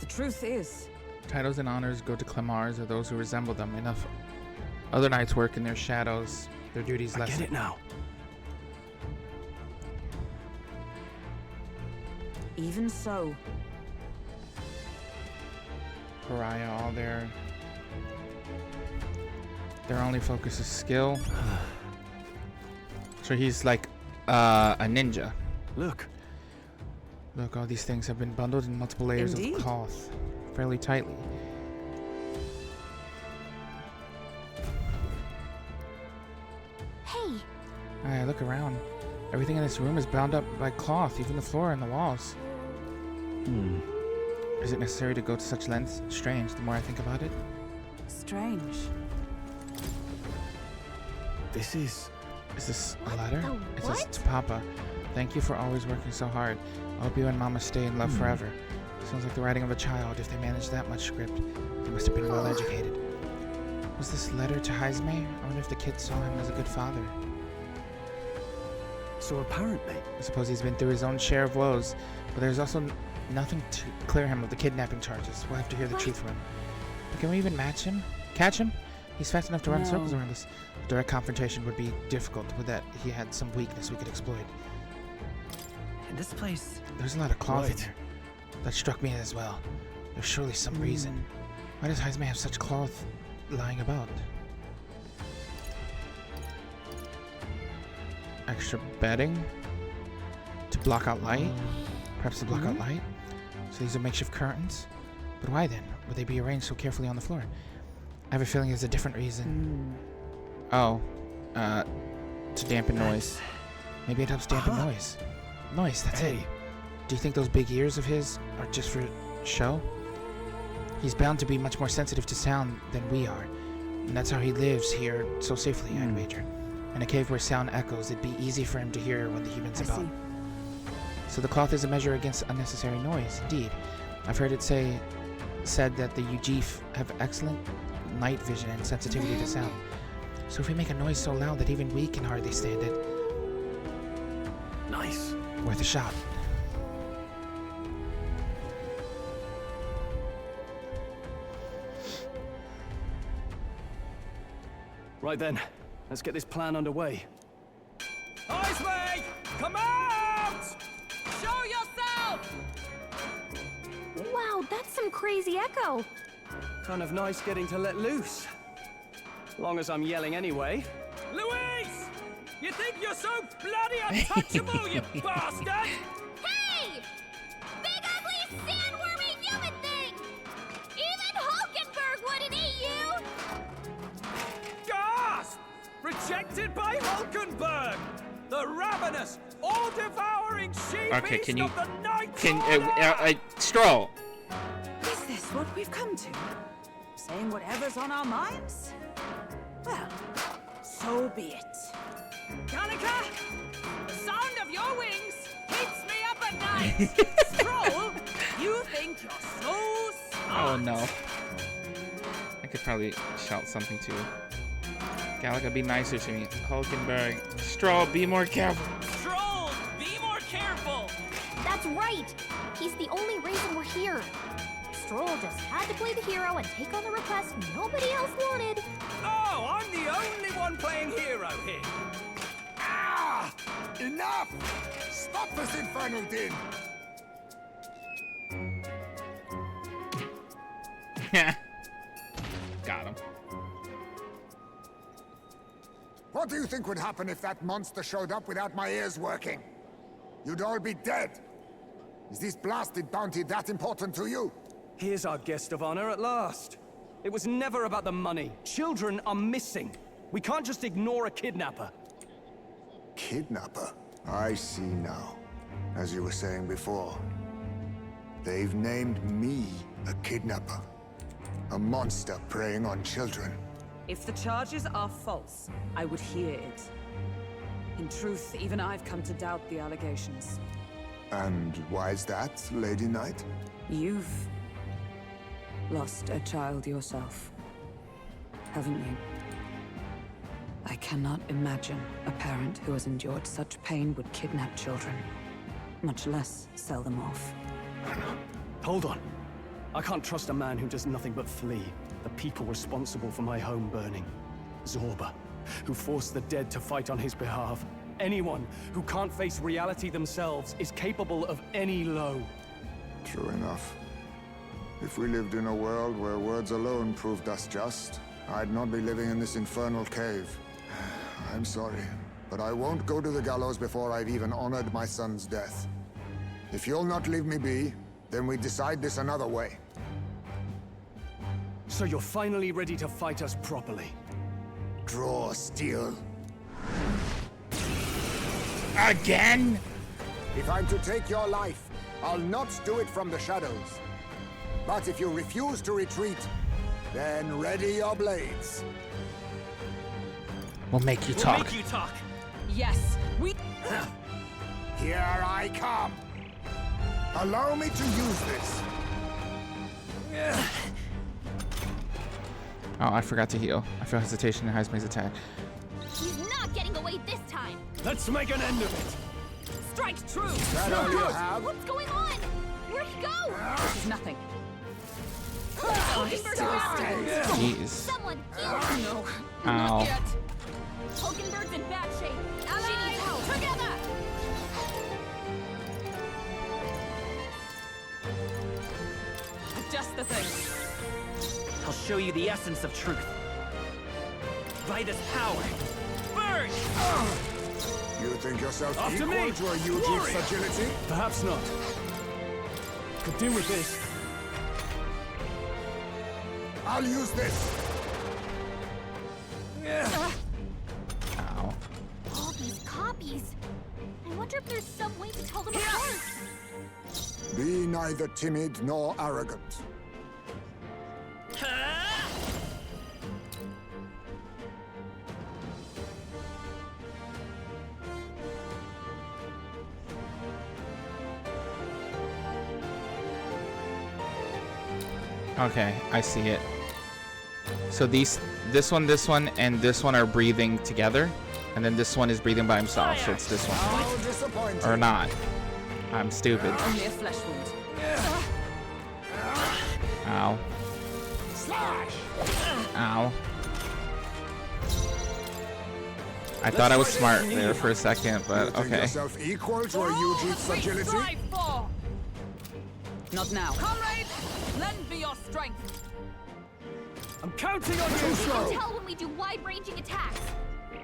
The truth is, Titles and honors go to Clemars or those who resemble them. Enough other knights work in their shadows. Their duties I lessen. get it now. even so, Pariah, all their only focus is skill. So he's like a ninja. Look. Look, all these things have been bundled in multiple layers Indeed. of cloth, fairly tightly. Hey, Look around. Everything in this room is bound up by cloth, even the floor and the walls. Is it necessary to go to such lengths? Strange, the more I think about it. strange. This is... Is this a What letter? the It says, what? to Papa, thank you for always working so hard. I hope you and Mama stay in love forever. Sounds like the writing of a child. If they managed that much script, they must have been well educated. Was this letter to Haizme? I wonder if the kid saw him as a good father. So apparently... I suppose he's been through his own share of woes, but there's also nothing to clear him of the kidnapping charges. We'll have to hear the What? truth from him. But can we even match him? Catch him? He's fast enough to run No. circles around us. A direct confrontation would be difficult. With that, he had some weakness we could exploit. In this place, There's a lot of cloth in Right. here. That struck me as well. There's surely some reason. Why does Haizme have such cloth lying about? Extra bedding? To block out light? Perhaps to block out light? So these are makeshift curtains? But why then? Would they be arranged so carefully on the floor? I have a feeling there's a different reason. Oh. To dampen noise. Maybe it helps dampen noise. Noise, that's it. Hey, Do you think those big ears of his are just for show? He's bound to be much more sensitive to sound than we are. And that's how he lives here so safely, I'd wager. In a cave where sound echoes, it'd be easy for him to hear when the human's I about. see. So the cloth is a measure against unnecessary noise. Indeed. I've heard it said that the Ujif have excellent night vision and sensitivity to sound. So if we make a noise so loud that even we can hardly stand it, Nice. worth a shot. Right then, let's get this plan underway. Isley! Come out! Show yourself! Wow, that's some crazy echo. Kind of nice getting to let loose. Long as I'm yelling anyway. Louise! You think you're so bloody untouchable, you bastard? Hey! Big ugly sandwormy human thing! Even Hulkenberg wouldn't eat you! Gasp! Rejected by Hulkenberg! The ravenous, all-devouring she Okay, beast can you- of the night! Stroll. Is this what we've come to? Saying whatever's on our minds? Well, so be it. Kanika! The sound of your wings keeps me up at night! Stroll, you think you're so smart! Oh no. I could probably shout something to Galaga, be nicer to me. Hulkenberg. Stroll, be more careful. Stroll, be more careful! That's right. He's the only reason we're here. Stroll just had to play the hero and take on a request nobody else wanted. Oh, I'm the only one playing hero here! Ah! Enough! Stop this infernal din! Got him. What do you think would happen if that monster showed up without my ears working? You'd all be dead. Is this blasted bounty that important to you? Here's our guest of honor at last. It was never about the money. Children are missing. We can't just ignore a kidnapper. Kidnapper? I see now. As you were saying before, they've named me a kidnapper. A monster preying on children. If the charges are false, I would hear it. In truth, even I've come to doubt the allegations. And why's that, Lady Knight? You've lost a child yourself, haven't you? I cannot imagine a parent who has endured such pain would kidnap children, much less sell them off. Hold on. I can't trust a man who does nothing but flee. The people responsible for my home burning. Zorba, who forced the dead to fight on his behalf. Anyone who can't face reality themselves is capable of any low. True enough. If we lived in a world where words alone proved us just, I'd not be living in this infernal cave. I'm sorry, but I won't go to the gallows before I've even honored my son's death. If you'll not leave me be, then we decide this another way. So you're finally ready to fight us properly. Draw steel. Again? If I'm to take your life, I'll not do it from the shadows. But if you refuse to retreat, then ready your blades. We'll make you We'll talk. make you talk! Yes, we... Here I come. Allow me to use this. Oh, I forgot to heal. I feel hesitation in Heisman's attack. He's not getting away this time! Let's make an end of it! Strike true! That all you have? What's going on? Where'd he go? This is nothing. Jeez. Someone heal him! No, Ow. not yet. Hulkenberg's in bad shape. She needs help. Together! Just the thing. I'll show you the essence of truth. By this power. Burn! You think yourself After equal me, to a huge warrior. fragility? Perhaps not. Could do with this. I'll use this. Ow. All these copies. I wonder if there's some way to tell them apart. Be neither timid nor arrogant. Okay, I see it. So this one, and this one are breathing together, and then this one is breathing by himself. So it's this one, How disappointing. or not? I'm stupid. Only a flesh wound. Ow. Ow. I thought I was smart there for a second, You but think okay. yourself equal to a Eugene's We agility? strive for. Not now. Comrades, lend me your strength. I'm counting on you! You can tell when we do wide-ranging attacks.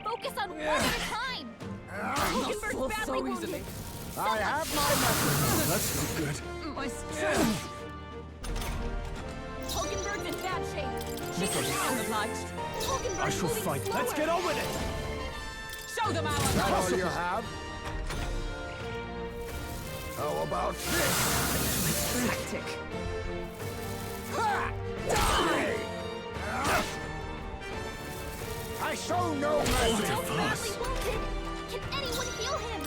Focus on one at a time. Hulkenberg's fall badly so wounded. easily. I have my method. That's not good. My strength. Hulkenberg's in bad shape. I'm obliged. I Hulkenberg's shall moving fight. slower. Let's get on with it! Show them our That all love. you have? How about this? Tactic. Ha! Die! I show no mercy. Joe's badly wounded. Can anyone heal him?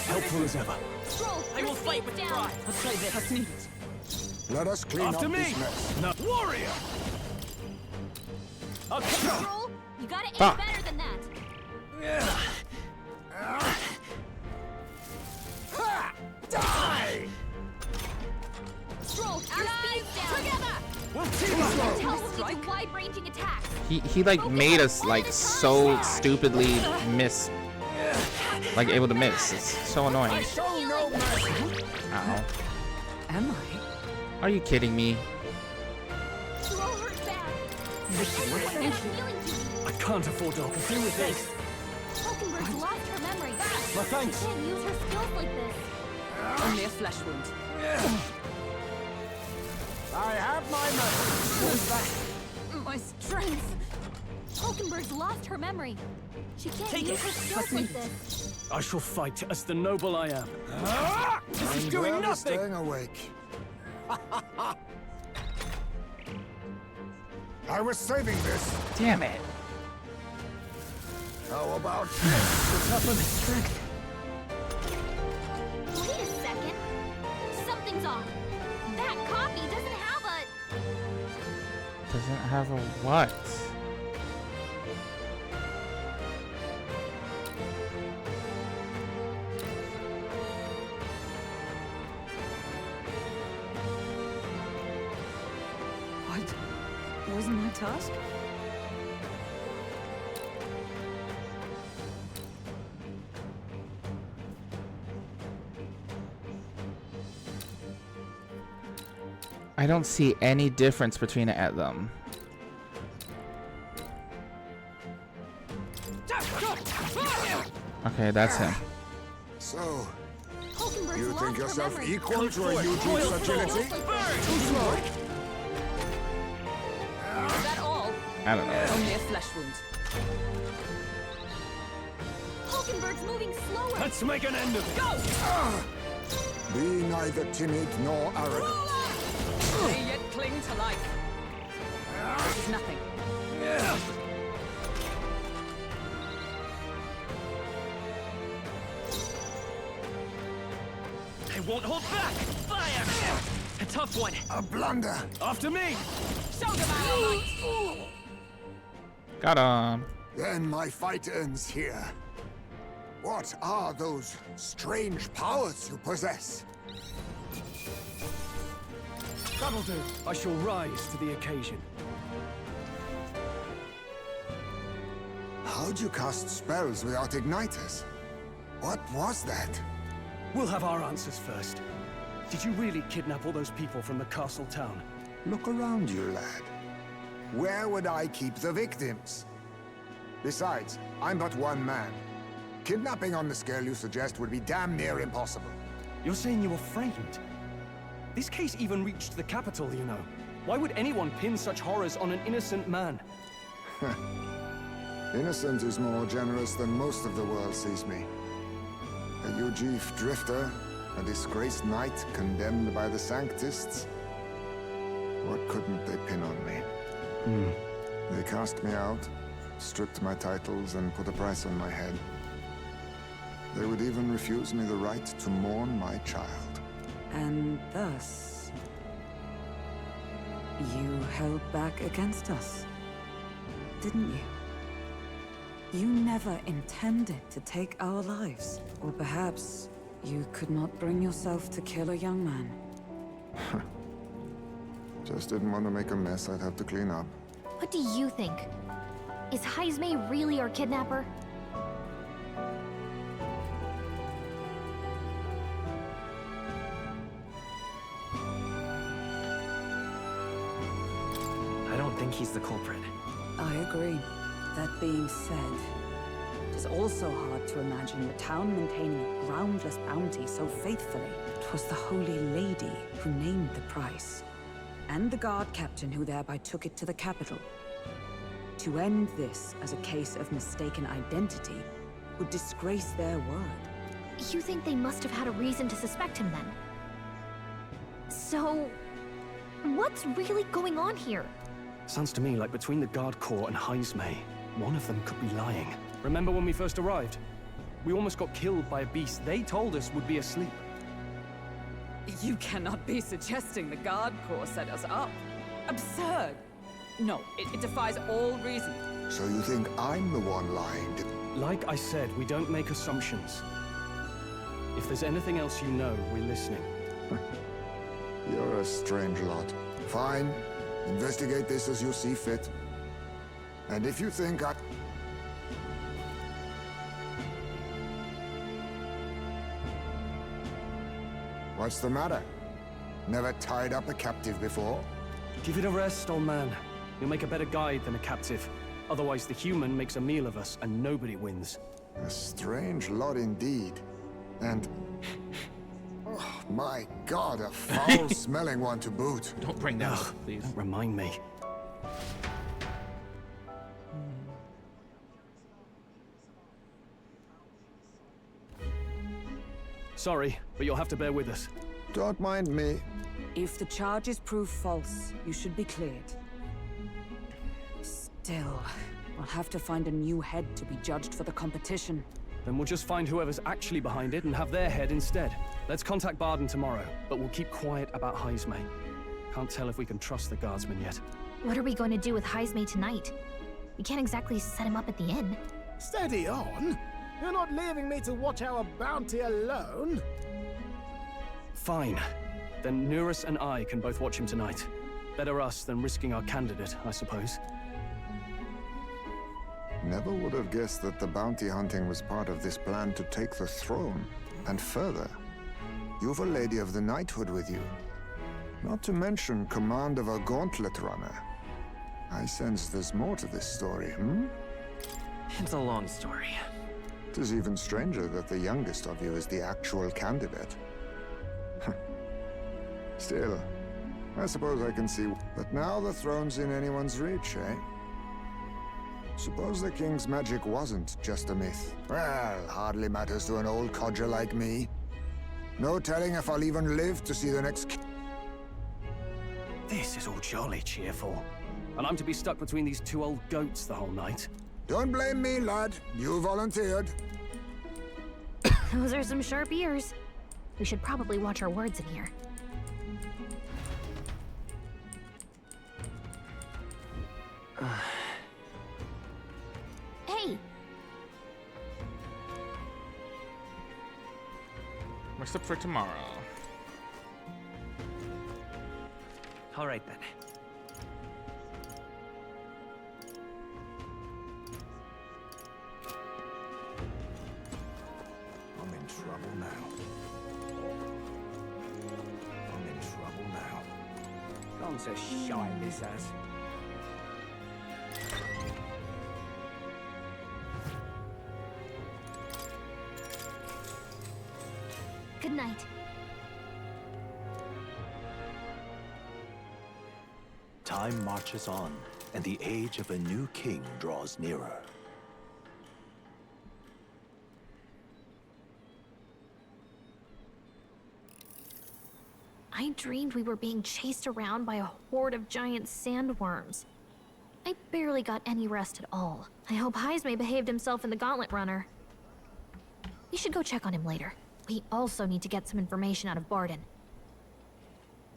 Helpful as ever. Stroll, I will your fight speed's with down. pride. Let's play this. That's needed. Let us clean After up me! this mess. No. Warrior! Okay. Stroll, you gotta aim Fuck. better than that. Ha! Die! Stroll, your speed's down. Together. We'll team up! Tell when we do wide-ranging attacks. He like made us like so stupidly miss, like able to miss. It's so annoying. Show no mercy. Ow. Am I? Are you kidding me? Stroll hurt bad. Victor, Everyone's thank got you. healing duty. I can't afford to do with this. Hulkenberg's lost her memory. My thanks. She can't use her skills like this. Only a flesh wound. I have my method. My strength. Hulkenberg's lost her memory. She can't Take use it. her skills like this. I shall fight as the noble I am. This is I'm doing glad you're nothing! staying awake. I was saving this. Damn it. How about this? Wait a second. Something's off. That copy doesn't have a... Doesn't have a what? What? Wasn't my task? I don't see any difference between them. Okay, that's him. So, Hulkenberg's you lost think her yourself memory. equal to a Eugene's agility? Skills like this. Is that all? I don't know. Only a flesh wound. Hulkenberg's moving slower. Let's make an end of it! Go! Be neither timid nor arrogant. They yet cling to life. This is nothing. I won't hold back! Fire! A tough one. A blunder. After me! Show them our might. Got him. Then my fight ends here. What are those strange powers you possess? That'll do. I shall rise to the occasion. How'd you cast spells without igniters? What was that? We'll have our answers first. Did you really kidnap all those people from the castle town? Look around you, lad. Where would I keep the victims? Besides, I'm but one man. Kidnapping on the scale you suggest would be damn near impossible. You're saying you were framed? This case even reached the capital, you know. Why would anyone pin such horrors on an innocent man? Innocent is more generous than most of the world sees me. A Eugene drifter, a disgraced knight condemned by the Sanctists. What couldn't they pin on me? They cast me out, stripped my titles, and put a price on my head. They would even refuse me the right to mourn my child. And thus... You held back against us, didn't you? You never intended to take our lives. Or perhaps you could not bring yourself to kill a young man. Just didn't want to make a mess I'd have to clean up. What do you think? Is Heismay really our kidnapper? I don't think he's the culprit. I agree. That being said, it is also hard to imagine the town maintaining a groundless bounty so faithfully. It was the Holy Lady who named the price, and the guard captain who thereby took it to the capital. To end this as a case of mistaken identity would disgrace their word. You think they must have had a reason to suspect him then? So, what's really going on here? Sounds to me like between the Guard Corps and Heismay, one of them could be lying. Remember when we first arrived? We almost got killed by a beast they told us would be asleep. You cannot be suggesting the Guard Corps set us up. Absurd! No, it defies all reason. So you think I'm the one lying to... Like I said, we don't make assumptions. If there's anything else you know, we're listening. You're a strange lot. Fine. Investigate this as you see fit. And if you think I... What's the matter? Never tied up a captive before? Give it a rest, old man. You'll make a better guide than a captive. Otherwise, the human makes a meal of us, and nobody wins. A strange lot indeed. And... Oh, my God, a foul-smelling one to boot. Don't bring that up, please. Don't remind me. Sorry, but you'll have to bear with us. Don't mind me. If the charges prove false, you should be cleared. Still, we'll have to find a new head to be judged for the competition. Then we'll just find whoever's actually behind it and have their head instead. Let's contact Barden tomorrow, but we'll keep quiet about Heismay. Can't tell if we can trust the guardsman yet. What are we going to do with Heismay tonight? We can't exactly set him up at the inn. Steady on. You're not leaving me to watch our bounty alone. Fine. Then Nurus and I can both watch him tonight. Better us than risking our candidate, I suppose. Never would have guessed that the bounty hunting was part of this plan to take the throne. And further, you've a Lady of the Knighthood with you. Not to mention command of a gauntlet runner. I sense there's more to this story, hmm? It's a long story. It is even stranger that the youngest of you is the actual candidate. Still, I suppose I can see. But now the throne's in anyone's reach, eh? Suppose the king's magic wasn't just a myth. Well, hardly matters to an old codger like me. No telling if I'll even live to see the next... This is all jolly cheerful. And I'm to be stuck between these two old goats the whole night. Don't blame me, lad. You volunteered. Those are some sharp ears. We should probably watch our words in here. Hey! What's up for tomorrow? All right then. I'm in trouble now. I'm in trouble now. Gone to shite, this has. Good night. Time marches on, and the age of a new king draws nearer. I dreamed we were being chased around by a horde of giant sandworms. I barely got any rest at all. I hope Heismay behaved himself in the Gauntlet Runner. We should go check on him later. We also need to get some information out of Barden.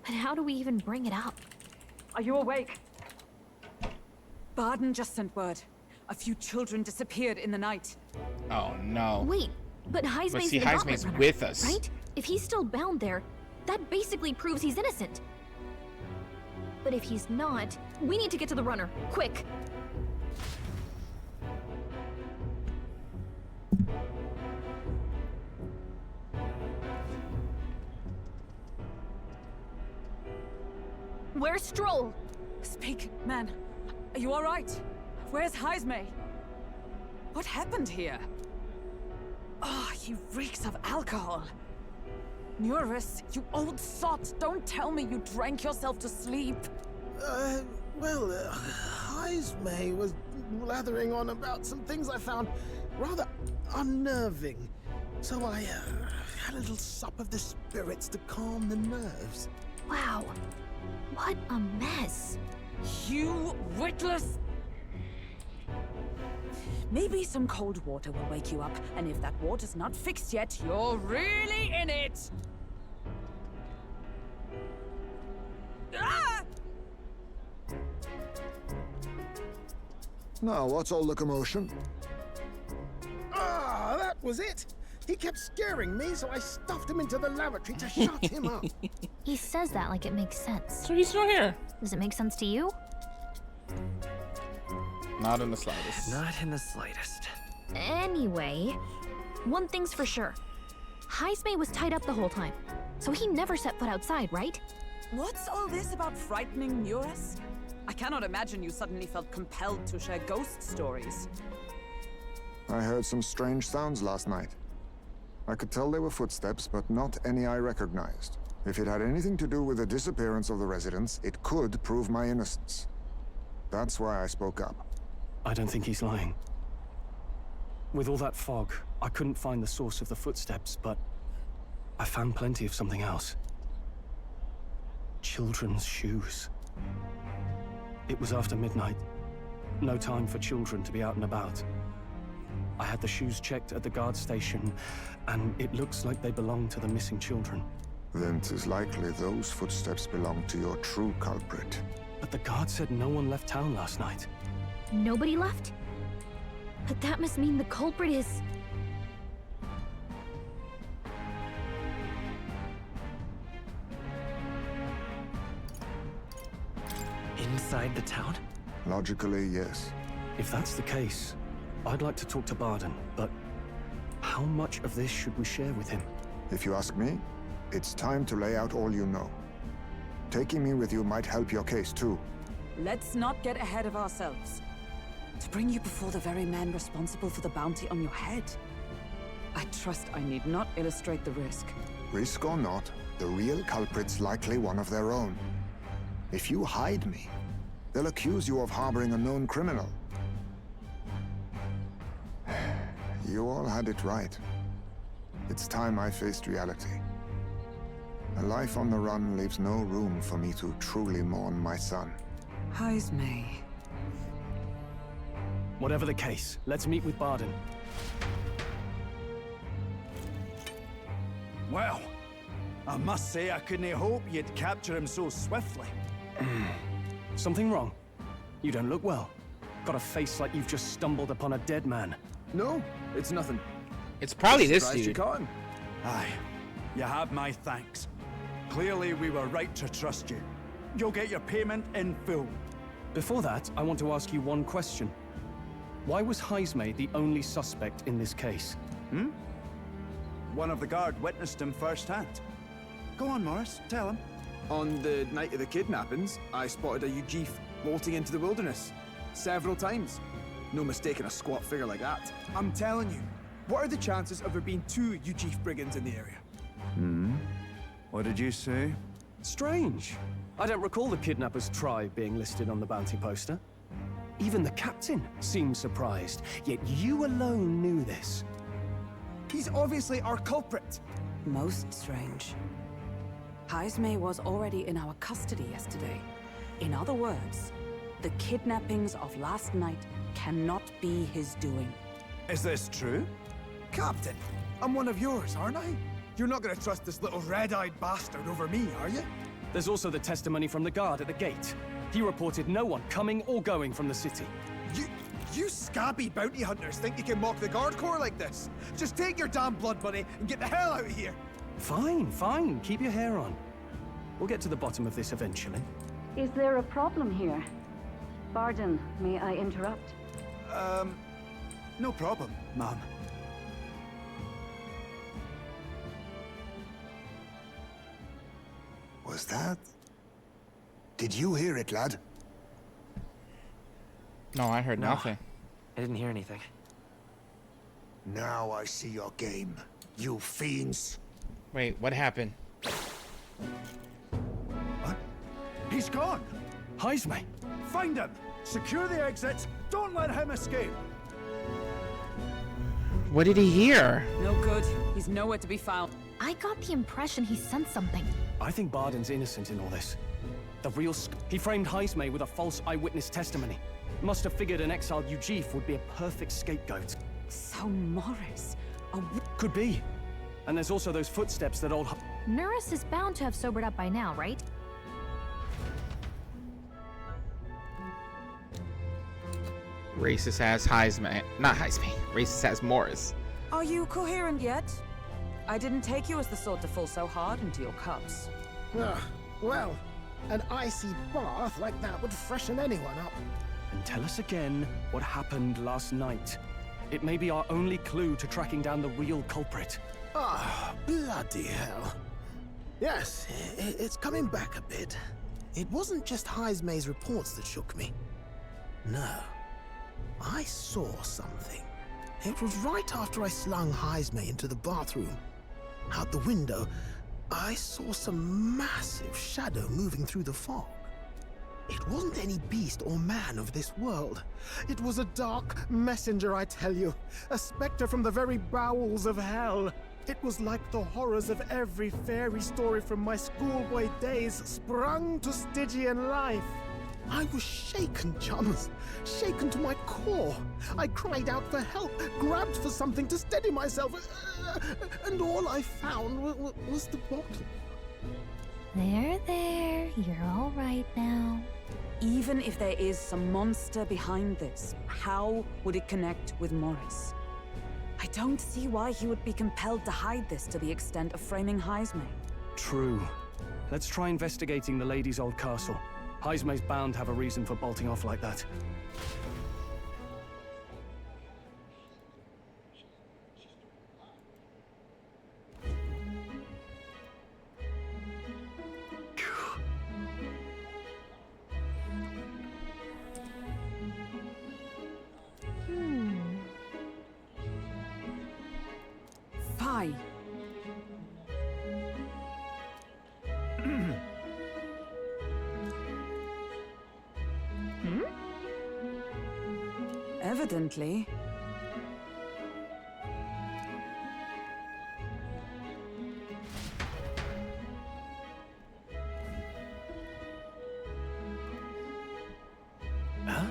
But how do we even bring it up? Are you awake? Barden just sent word. A few children disappeared in the night. Oh no. Wait, but Heismay's But see, the Gauntlet Heismay's Runner, with us. right? If he's still bound there, that basically proves he's innocent. But if he's not, we need to get to the runner, quick. Where's Stroll? Speak, man. Are you all right? Where's Heismay? What happened here? Oh, he reeks of alcohol. Nuris, you old sot, don't tell me you drank yourself to sleep. Heismay was blathering on about some things I found rather unnerving. So I had a little sup of the spirits to calm the nerves. Wow, what a mess. You witless... Maybe some cold water will wake you up, and if that water's not fixed yet, you're really in it! Ah! Now, what's all the commotion? Ah, that was it! He kept scaring me, so I stuffed him into the lavatory to shut him up. He says that like it makes sense. So he's still here. Does it make sense to you? Not in the slightest. Not in the slightest. Anyway, one thing's for sure. Heismay was tied up the whole time, so he never set foot outside, right? What's all this about frightening Nuris? I cannot imagine you suddenly felt compelled to share ghost stories. I heard some strange sounds last night. I could tell they were footsteps, but not any I recognized. If it had anything to do with the disappearance of the residents, it could prove my innocence. That's why I spoke up. I don't think he's lying. With all that fog, I couldn't find the source of the footsteps, but I found plenty of something else. Children's shoes. It was after midnight. No time for children to be out and about. I had the shoes checked at the guard station, and it looks like they belong to the missing children. Then 'tis likely those footsteps belong to your true culprit. But the guard said no one left town last night. Nobody left? But that must mean the culprit is... Inside the town? Logically, yes. If that's the case, I'd like to talk to Barden, but how much of this should we share with him? If you ask me, it's time to lay out all you know. Taking me with you might help your case, too. Let's not get ahead of ourselves. To bring you before the very man responsible for the bounty on your head. I trust I need not illustrate the risk. Risk or not, the real culprit's likely one of their own. If you hide me, they'll accuse you of harboring a known criminal. You all had it right. It's time I faced reality. A life on the run leaves no room for me to truly mourn my son. Heismay. Whatever the case, let's meet with Barden. Well, I must say I couldn't hope you'd capture him so swiftly. Something wrong? You don't look well. Got a face like you've just stumbled upon a dead man. No, it's nothing. It's probably this Surprised you dude. caught him. Aye, you have my thanks. Clearly we were right to trust you. You'll get your payment in full. Before that, I want to ask you one question. Why was Heismay the only suspect in this case? One of the guard witnessed him firsthand. Go on, Morris, tell him. On the night of the kidnappings, I spotted a Ujif bolting into the wilderness. Several times. No mistaking a squat figure like that. I'm telling you, what are the chances of there being 2 Ujif brigands in the area? What did you say? Strange. I don't recall the kidnapper's tribe being listed on the bounty poster. Even the captain seemed surprised, yet you alone knew this. He's obviously our culprit. Most strange. Heismay was already in our custody yesterday. In other words, the kidnappings of last night cannot be his doing. Is this true? Captain, I'm one of yours, aren't I? You're not gonna trust this little red-eyed bastard over me, are you? There's also the testimony from the guard at the gate. He reported no one coming or going from the city. You scabby bounty hunters think you can mock the guard corps like this? Just take your damn blood money and get the hell out of here! Fine, fine. Keep your hair on. We'll get to the bottom of this eventually. Is there a problem here? Pardon, may I interrupt? No problem, ma'am. Was that? Did you hear it, lad? No, I heard nothing. I didn't hear anything. Now I see your game, you fiends. Wait, what happened? What? He's gone! Heisme! Find him! Secure the exits! Don't let him escape! What did he hear? No good. He's nowhere to be found. I got the impression he sensed something. I think Barden's innocent in all this. The real he framed Heisme with a false eyewitness testimony. Must have figured an exiled Ujif would be a perfect scapegoat. So Morris... Could be. And there's also those footsteps that old... Nurse is bound to have sobered up by now, right? Racist ass Heisman. Not Heisman. Racist ass Morris. Are you coherent yet? I didn't take you as the sort to fall so hard into your cups. Well, an icy bath like that would freshen anyone up. And tell us again what happened last night. It may be our only clue to tracking down the real culprit. Ah, bloody hell. Yes, it's coming back a bit. It wasn't just Heisme's reports that shook me. No. I saw something. It was right after I slung Heisme into the bathroom. Out the window, I saw some massive shadow moving through the fog. It wasn't any beast or man of this world. It was a dark messenger, I tell you. A specter from the very bowels of hell. It was like the horrors of every fairy story from my schoolboy days sprung to Stygian life. I was shaken, chums. Shaken to my core. I cried out for help, grabbed for something to steady myself, and all I found was the bottle. There. You're all right now. Even if there is some monster behind this, how would it connect with Morris? I don't see why he would be compelled to hide this to the extent of framing Heisme. True. Let's try investigating the lady's old castle. Heisme's bound to have a reason for bolting off like that. Phi. Evidently. Huh?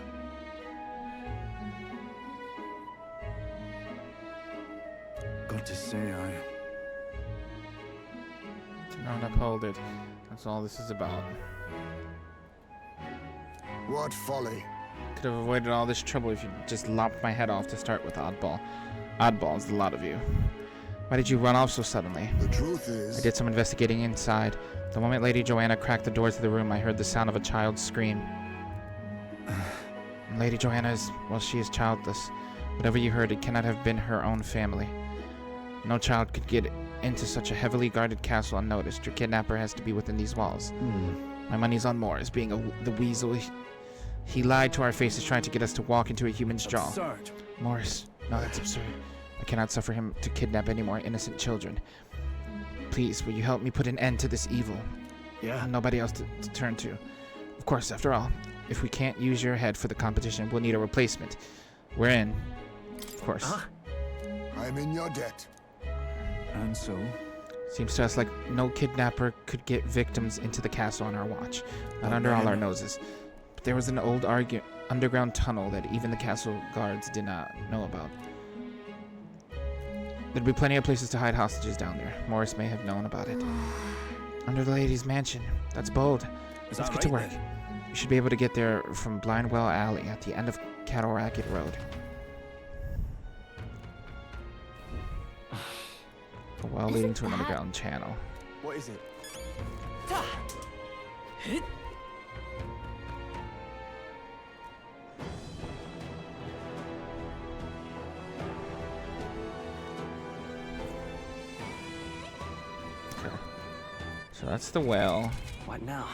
Got to say, Do not uphold it. That's all this is about. What folly. Could have avoided all this trouble if you just lopped my head off to start with, Oddball. Oddballs, the lot of you. Why did you run off so suddenly? The truth is... I did some investigating inside. The moment Lady Joanna cracked the doors of the room, I heard the sound of a child's scream. Lady Joanna is... well, she is childless. Whatever you heard, it cannot have been her own family. No child could get into such a heavily guarded castle unnoticed. Your kidnapper has to be within these walls. My money's on Morris, being the weasel. He lied to our faces, trying to get us to walk into a human's jaw. Absurd. Morris, no, that's absurd. I cannot suffer him to kidnap any more innocent children. Please, will you help me put an end to this evil? Yeah. Nobody else to turn to. Of course, after all, if we can't use your head for the competition, we'll need a replacement. We're in. Of course. I'm in your debt. and so? Seems to us like no kidnapper could get victims into the castle on our watch. Not under all our noses. But there was an old underground tunnel that even the castle guards did not know about. There'd be plenty of places to hide hostages down there. Morris may have known about it. Under the lady's mansion. That's bold. Let's get to work. You should be able to get there from Blindwell Alley at the end of Cattle Racket Road. A well leading to an underground channel. What is it? Okay. So that's the well. What now?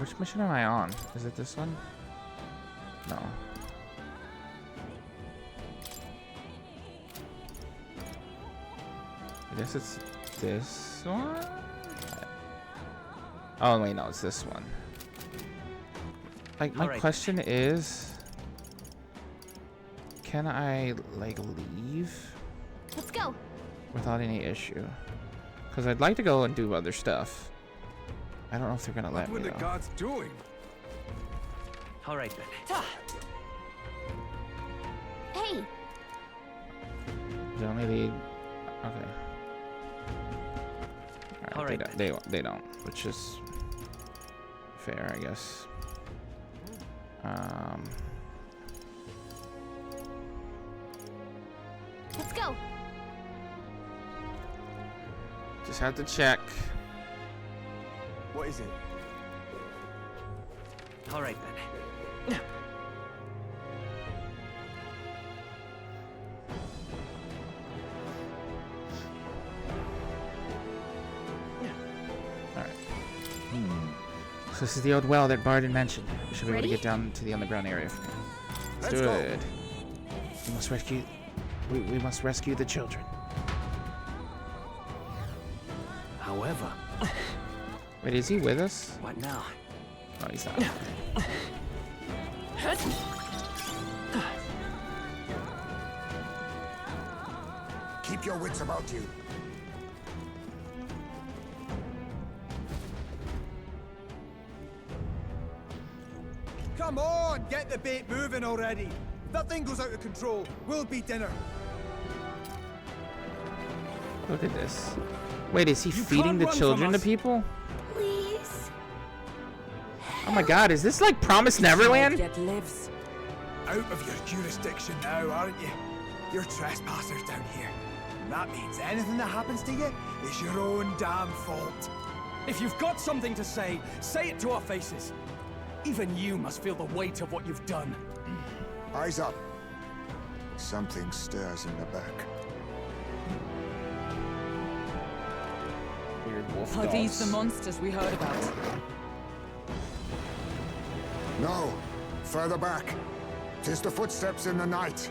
Which mission am I on? Is it this one? No. I guess it's this one? Oh, wait, no, it's this one. Like, my question is... Can I, like, leave? Let's go. Without any issue. Because I'd like to go and do other stuff. I don't know if they're gonna let me, What were the though. guards doing? All right then. Hey, They only lead... Okay. All right, they don't, which is fair, I guess. let's go. Just have to check. What is it? All right then. Alright. So this is the old well that Bard had mentioned. We should be able to Ready? get down to the underground area from here. Let's go. Good. We must rescue... We must rescue the children. However, Wait, is he with us? what now? No, he's not. Keep your wits about you. Come on, get the bait moving already. If that thing goes out of control, we'll be dinner. Look at this. Wait, is he You feeding can't the run from children to us. people? Please. Oh my god, is this like Promised Neverland? Yet lives. Out of your jurisdiction now, aren't you? You're trespassers down here. And that means anything that happens to you is your own damn fault. If you've got something to say it to our faces. Even you must feel the weight of what you've done. Eyes up. Something stirs in the back. Weird wolf Are these the dogs. monsters we heard about? No, further back. 'Tis the footsteps in the night.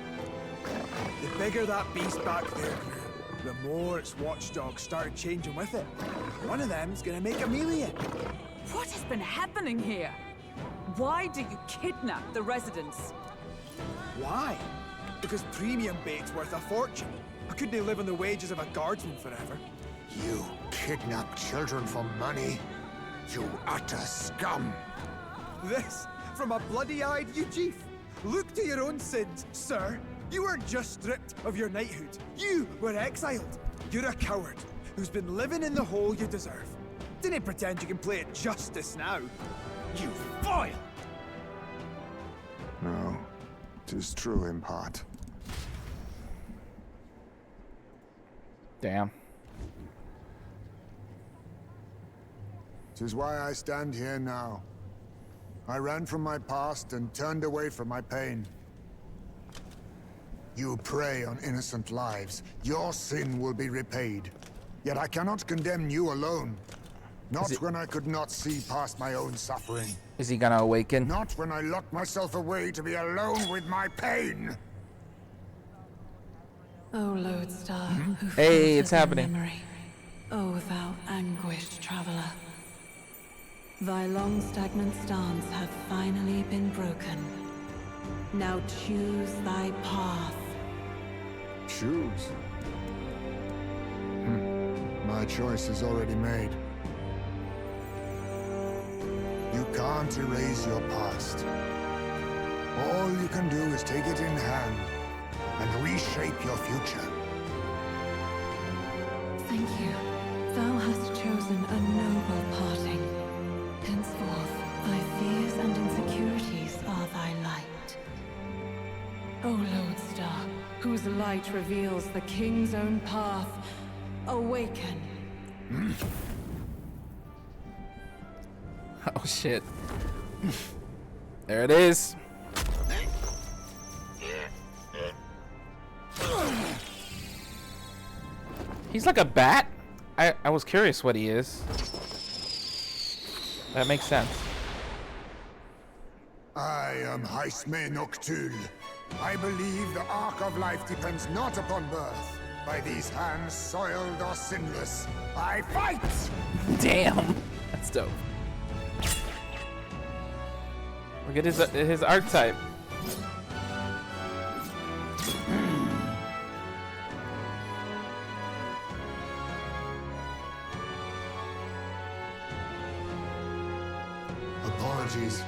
The bigger that beast back there grew, the more its watchdogs started changing with it. One of them's gonna make a melee. What has been happening here? Why do you kidnap the residents? Why? Because premium bait's worth a fortune. I couldn't live on the wages of a guardsman forever. You kidnap children for money? You utter scum! This from a bloody-eyed Eugene. Look to your own sins, sir. You weren't just stripped of your knighthood. You were exiled. You're a coward who's been living in the hole you deserve. Didn't pretend you can play at justice now. You vile! No, 'tis true in part. Damn. 'Tis why I stand here now. I ran from my past and turned away from my pain. You prey on innocent lives. Your sin will be repaid. Yet I cannot condemn you alone. Not when I could not see past my own suffering. Is he gonna awaken? Not when I locked myself away to be alone with my pain. O lodestar, who Hey, it's fills every happening. memory. O thou anguished traveler. Thy long stagnant stance hath finally been broken. Now choose thy path. Choose? My choice is already made. You can't erase your past. All you can do is take it in hand and reshape your future. Thank you. Thou hast chosen a noble parting. Henceforth, thy fears and insecurities are thy light. O Lodestar, whose light reveals the king's own path, awaken. Oh shit. There it is. He's like a bat? I was curious what he is. That makes sense. I am Haisme Noctul. I believe the arc of life depends not upon birth. By these hands, soiled or sinless, I fight! Damn. That's dope. Look at his archetype. Apologies,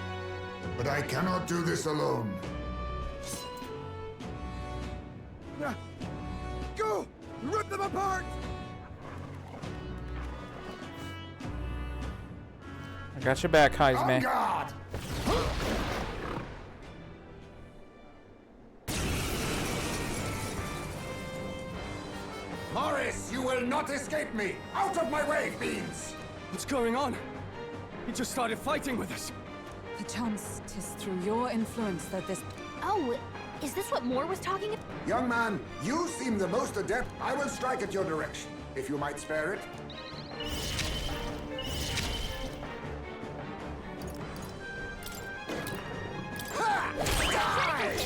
but I cannot do this alone. Go! Rip them apart! I got your back, Heisman. On guard! Morris, you will not escape me! Out of my way, fiends! What's going on? He just started fighting with us. Perchance 'tis through your influence that this... Oh, is this what Moore was talking about? Young man, you seem the most adept. I will strike at your direction, if you might spare it.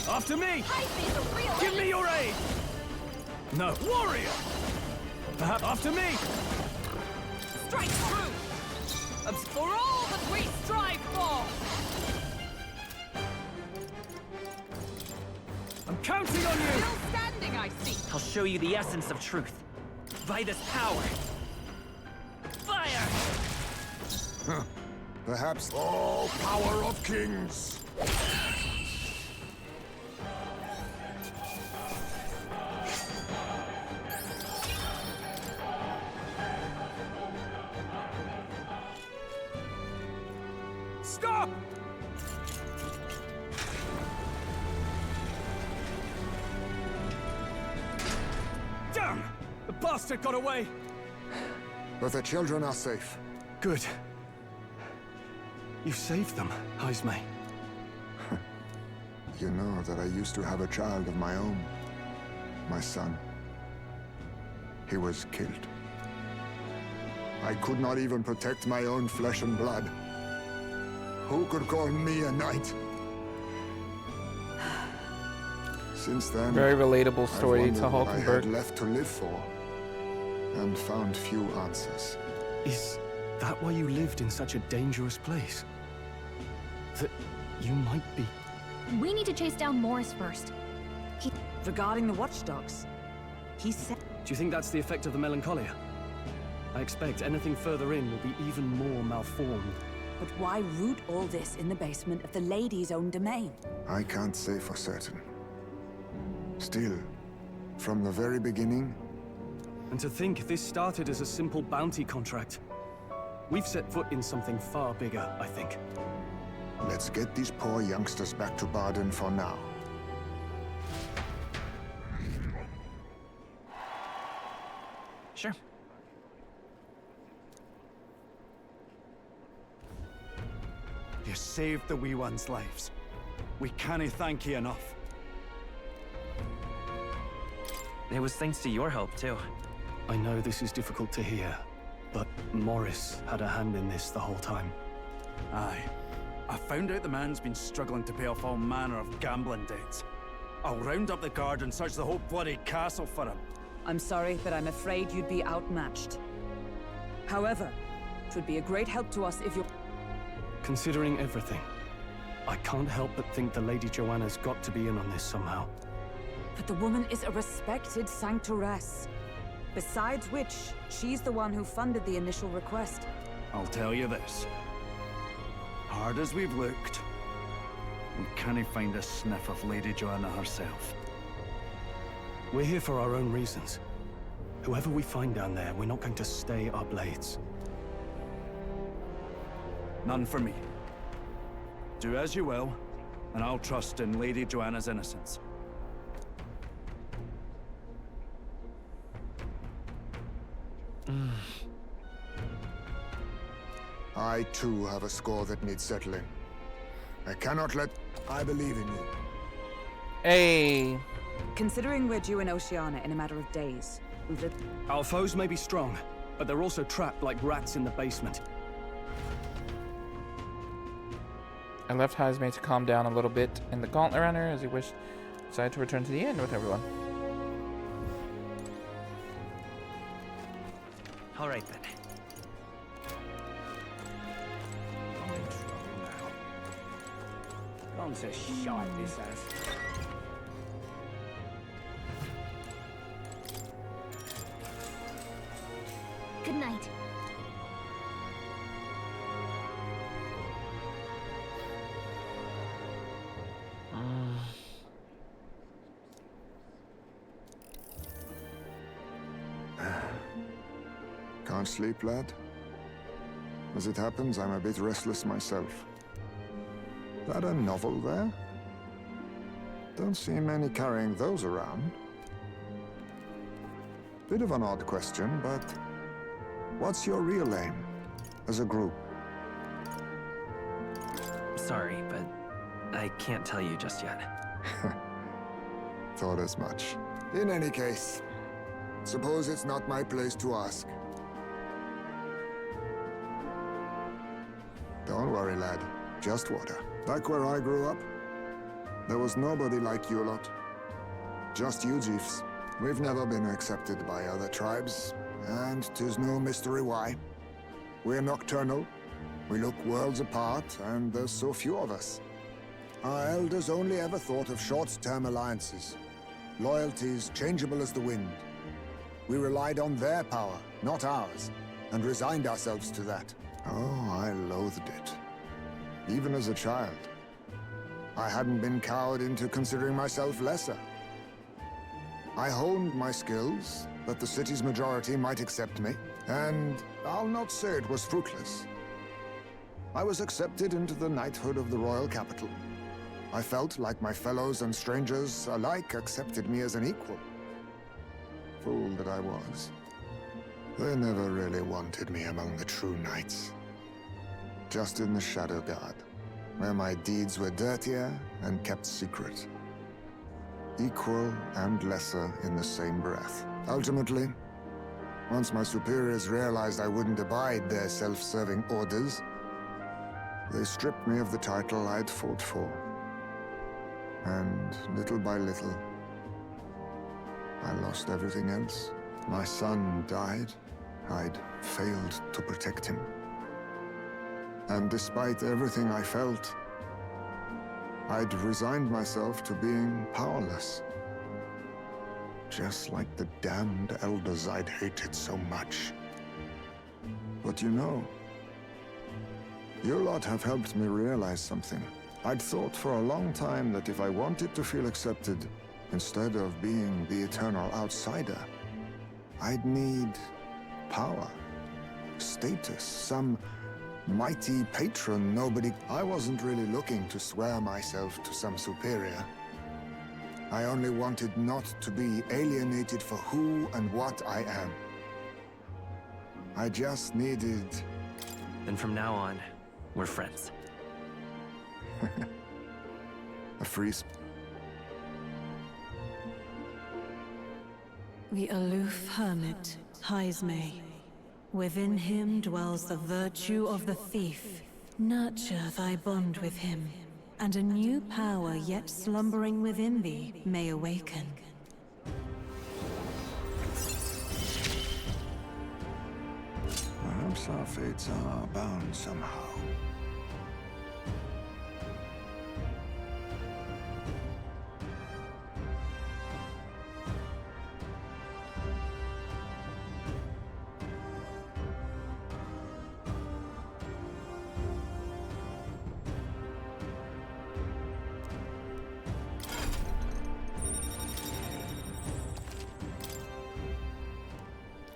After me! Heisman's a real Give me your aid! No. Warrior! Perhaps after me! Strike true! For all that we strive for! I'm counting on you! Still standing, I see. I'll show you the essence of truth. By this power. Fire! Perhaps all power of kings. Stop! Damn! The bastard got away! But the children are safe. Good. You saved them, Heisme. You know that I used to have a child of my own. My son. He was killed. I could not even protect my own flesh and blood. Who could call me a knight? Since then, Very relatable story I've to wondered what I Hulkenberg. had left to live for, and found few answers. Is that why you lived in such a dangerous place? That you might be... We need to chase down Morris first. Regarding the watchdogs, he said... Do you think that's the effect of the melancholia? I expect anything further in will be even more malformed. But why root all this in the basement of the lady's own domain? I can't say for certain. Still, from the very beginning, And to think this started as a simple bounty contract. We've set foot in something far bigger, I think. let's get these poor youngsters back to Baden for now. Sure. You saved the wee ones' lives. We can't thank you enough. It was thanks to your help, too. I know this is difficult to hear, but Morris had a hand in this the whole time. Aye. I found out the man's been struggling to pay off all manner of gambling debts. I'll round up the guard and search the whole bloody castle for him. I'm sorry, but I'm afraid you'd be outmatched. However, it would be a great help to us if you... Considering everything, I can't help but think the Lady Joanna's got to be in on this somehow. But the woman is a respected sanctoress. Besides which, she's the one who funded the initial request. I'll tell you this. Hard as we've looked, we can't find a sniff of Lady Joanna herself. We're here for our own reasons. Whoever we find down there, we're not going to stay our blades. None for me. Do as you will, and I'll trust in Lady Joanna's innocence. I too have a score that needs settling. I cannot let... I believe in you. Hey. Considering we're due in Oceania in a matter of days, we've lived... Our foes may be strong, but they're also trapped like rats in the basement. I left Hazme to calm down a little bit in the Gauntlet Runner as he decided to return to the inn with everyone. All right then. Gone to shite, this has. Good night. Can't sleep, lad? As it happens, I'm a bit restless myself. That a novel there? Don't see many carrying those around. Bit of an odd question, but what's your real aim as a group? Sorry, but I can't tell you just yet. Thought as much. In any case, suppose it's not my place to ask. Don't worry, lad. Just water. Back where I grew up, there was nobody like you lot. Just you chiefs. We've never been accepted by other tribes, and 'tis no mystery why. We're nocturnal, we look worlds apart, and there's so few of us. Our elders only ever thought of short-term alliances, loyalties changeable as the wind. We relied on their power, not ours, and resigned ourselves to that. Oh, I loathed it. Even as a child. I hadn't been cowed into considering myself lesser. I honed my skills, that the city's majority might accept me, and I'll not say it was fruitless. I was accepted into the knighthood of the royal capital. I felt like my fellows and strangers alike accepted me as an equal. Fool that I was. They never really wanted me among the true knights. Just in the Shadow Guard, where my deeds were dirtier and kept secret. Equal and lesser in the same breath. Ultimately, once my superiors realized I wouldn't abide their self-serving orders, they stripped me of the title I'd fought for. And little by little, I lost everything else. My son died. I'd failed to protect him. And despite everything I felt, I'd resigned myself to being powerless. Just like the damned elders I'd hated so much. But you know, you lot have helped me realize something. I'd thought for a long time that if I wanted to feel accepted, instead of being the eternal outsider, I'd need power, status, some mighty patron nobody... I wasn't really looking to swear myself to some superior. I only wanted not to be alienated for who and what I am. I just needed... Then from now on, we're friends. a free... The aloof hermit, Hazme. Within him dwells the virtue of the thief. Nurture thy bond with him, and a new power yet slumbering within thee may awaken. Perhaps our fates are bound somehow.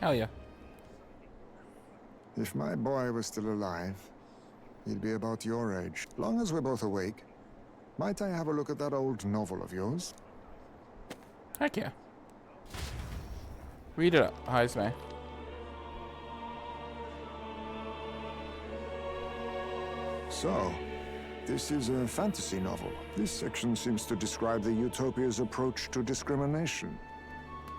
Hell yeah. If my boy was still alive, he'd be about your age. Long as we're both awake, might I have a look at that old novel of yours? Heck yeah. Read it up, Heisman. So, this is a fantasy novel. This section seems to describe the Utopia's approach to discrimination.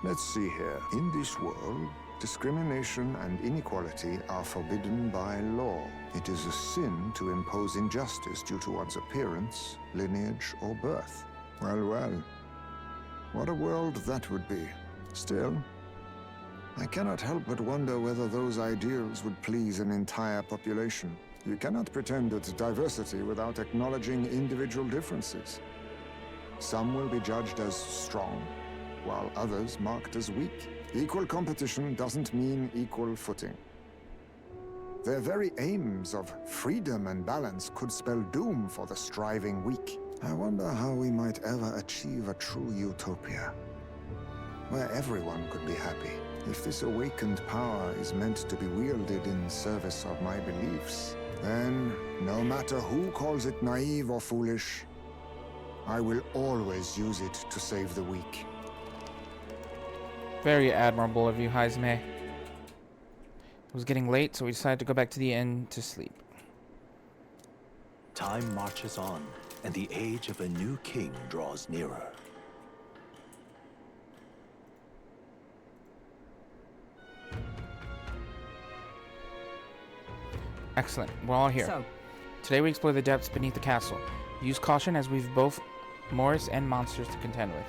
Let's see here. In this world, discrimination and inequality are forbidden by law. It is a sin to impose injustice due to one's appearance, lineage, or birth. Well, well. What a world that would be. Still, I cannot help but wonder whether those ideals would please an entire population. You cannot pretend at diversity without acknowledging individual differences. Some will be judged as strong, while others marked as weak. Equal competition doesn't mean equal footing. Their very aims of freedom and balance could spell doom for the striving weak. I wonder how we might ever achieve a true utopia, where everyone could be happy. If this awakened power is meant to be wielded in service of my beliefs, then, no matter who calls it naive or foolish, I will always use it to save the weak. Very admirable of you, Heisme. It was getting late, so we decided to go back to the inn to sleep. Time marches on, and the age of a new king draws nearer. Excellent. We're all here. So, Today we explore the depths beneath the castle. Use caution as we've both Morris and monsters to contend with.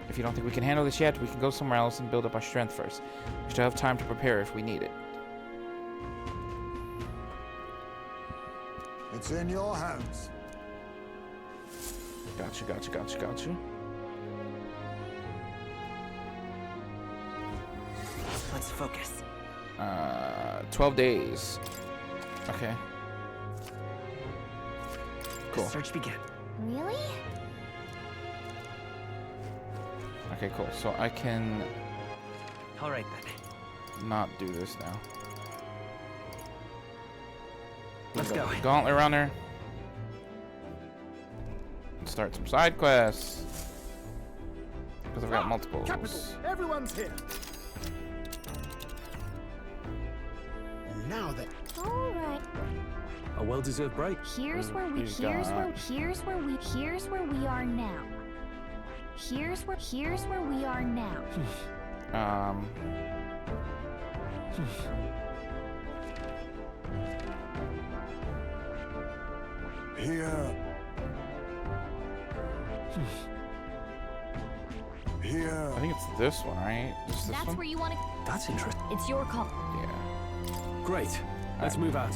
If you don't think we can handle this yet, we can go somewhere else and build up our strength first. We still have time to prepare if we need it. It's in your hands. Gotcha, gotcha, gotcha, gotcha. let's focus. 12 days. Okay. Cool. The search begin. Really? Okay, cool. So I can All right then. not do this now. Let's go. Gauntlet Runner. Let's start some side quests. Because I've got multiples. Capital. Everyone's here. And now then. All right. A well-deserved break. Here's where we are now. Here's where we are now. Here. Here. I think it's this one, right? Just this That's one? where you want to. That's interesting. It's your call. Yeah. Great. Let's move out.